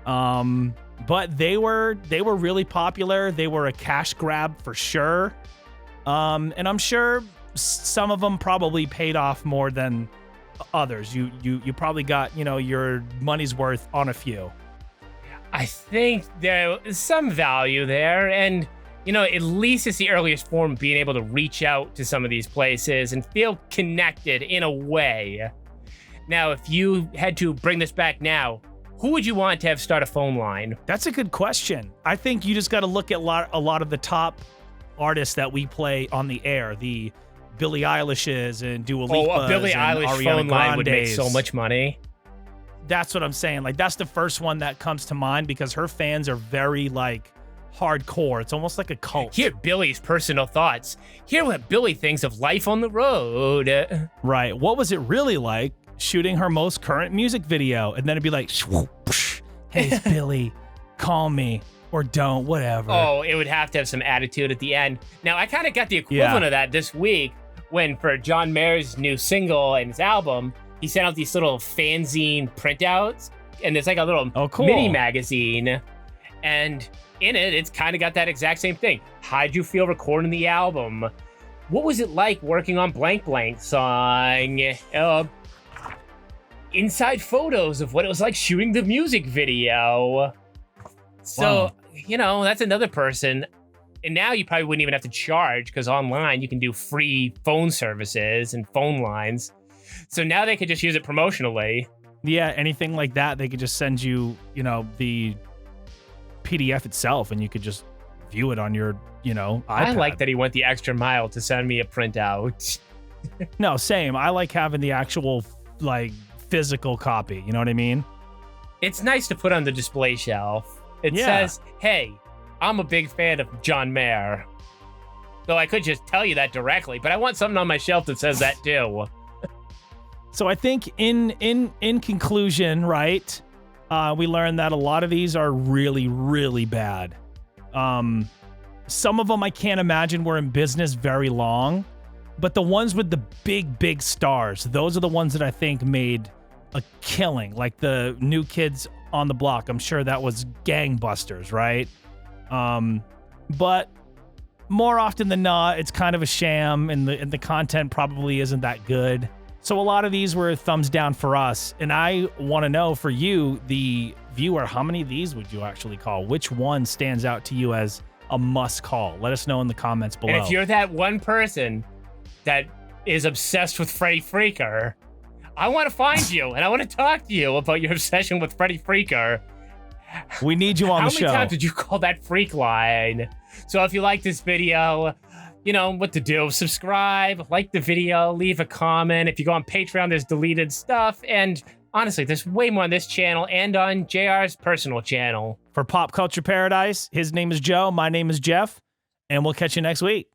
But they were really popular. They were a cash grab for sure. And I'm sure some of them probably paid off more than others. You probably got, your money's worth on a few. I think there is some value there, and at least it's the earliest form of being able to reach out to some of these places and feel connected in a way. Now, if you had to bring this back now, who would you want to have start a phone line? That's a good question. I think you just got to look at a lot of the top artists that we play on the air, the Billie Eilish's and Dua Lipa's. Oh, a Billie Eilish Ariana phone line would make Grande's. so much money. That's what I'm saying. Like, that's the first one that comes to mind because her fans are very, hardcore. It's almost like a cult. Hear Billie's personal thoughts. Hear what Billie thinks of life on the road. Right. What was it really like shooting her most current music video? And then it'd be like, hey, it's Billie, call me or don't, whatever. Oh, it would have to have some attitude at the end. Now, I kind of got the equivalent of that this week when for John Mayer's new single and his album, he sent out these little fanzine printouts, and it's like a little mini magazine. And in it, it's kind of got that exact same thing. How'd you feel recording the album? What was it like working on Blank Blank song? Inside photos of what it was like shooting the music video. So, that's another person. And now you probably wouldn't even have to charge because online you can do free phone services and phone lines. So now they could just use it promotionally. Yeah, anything like that, they could just send you, the PDF itself, and you could just view it on your, iPad. I like that he went the extra mile to send me a printout. No, same. I like having the actual, physical copy. You know what I mean? It's nice to put on the display shelf. It says, hey, I'm a big fan of John Mayer. Though I could just tell you that directly, but I want something on my shelf that says that too. So I think in conclusion, right, we learned that a lot of these are really, really bad. Some of them I can't imagine were in business very long, but the ones with the big stars, those are the ones that I think made a killing. Like the New Kids on the Block, I'm sure that was gangbusters, right? But more often than not, it's kind of a sham, and the content probably isn't that good. So a lot of these were thumbs down for us, and I want to know for you, the viewer, how many of these would you actually call? Which one stands out to you as a must call? Let us know in the comments below. And if you're that one person that is obsessed with Freddy Krueger, I want to find you, and I want to talk to you about your obsession with Freddy Krueger. We need you on the show. How many times did you call that freak line? So if you like this video, you know what to do. Subscribe, like the video, leave a comment. If you go on Patreon, there's deleted stuff. And honestly, there's way more on this channel and on JR's personal channel. For Pop Culture Paradise, his name is Joe, my name is Jeff, and we'll catch you next week.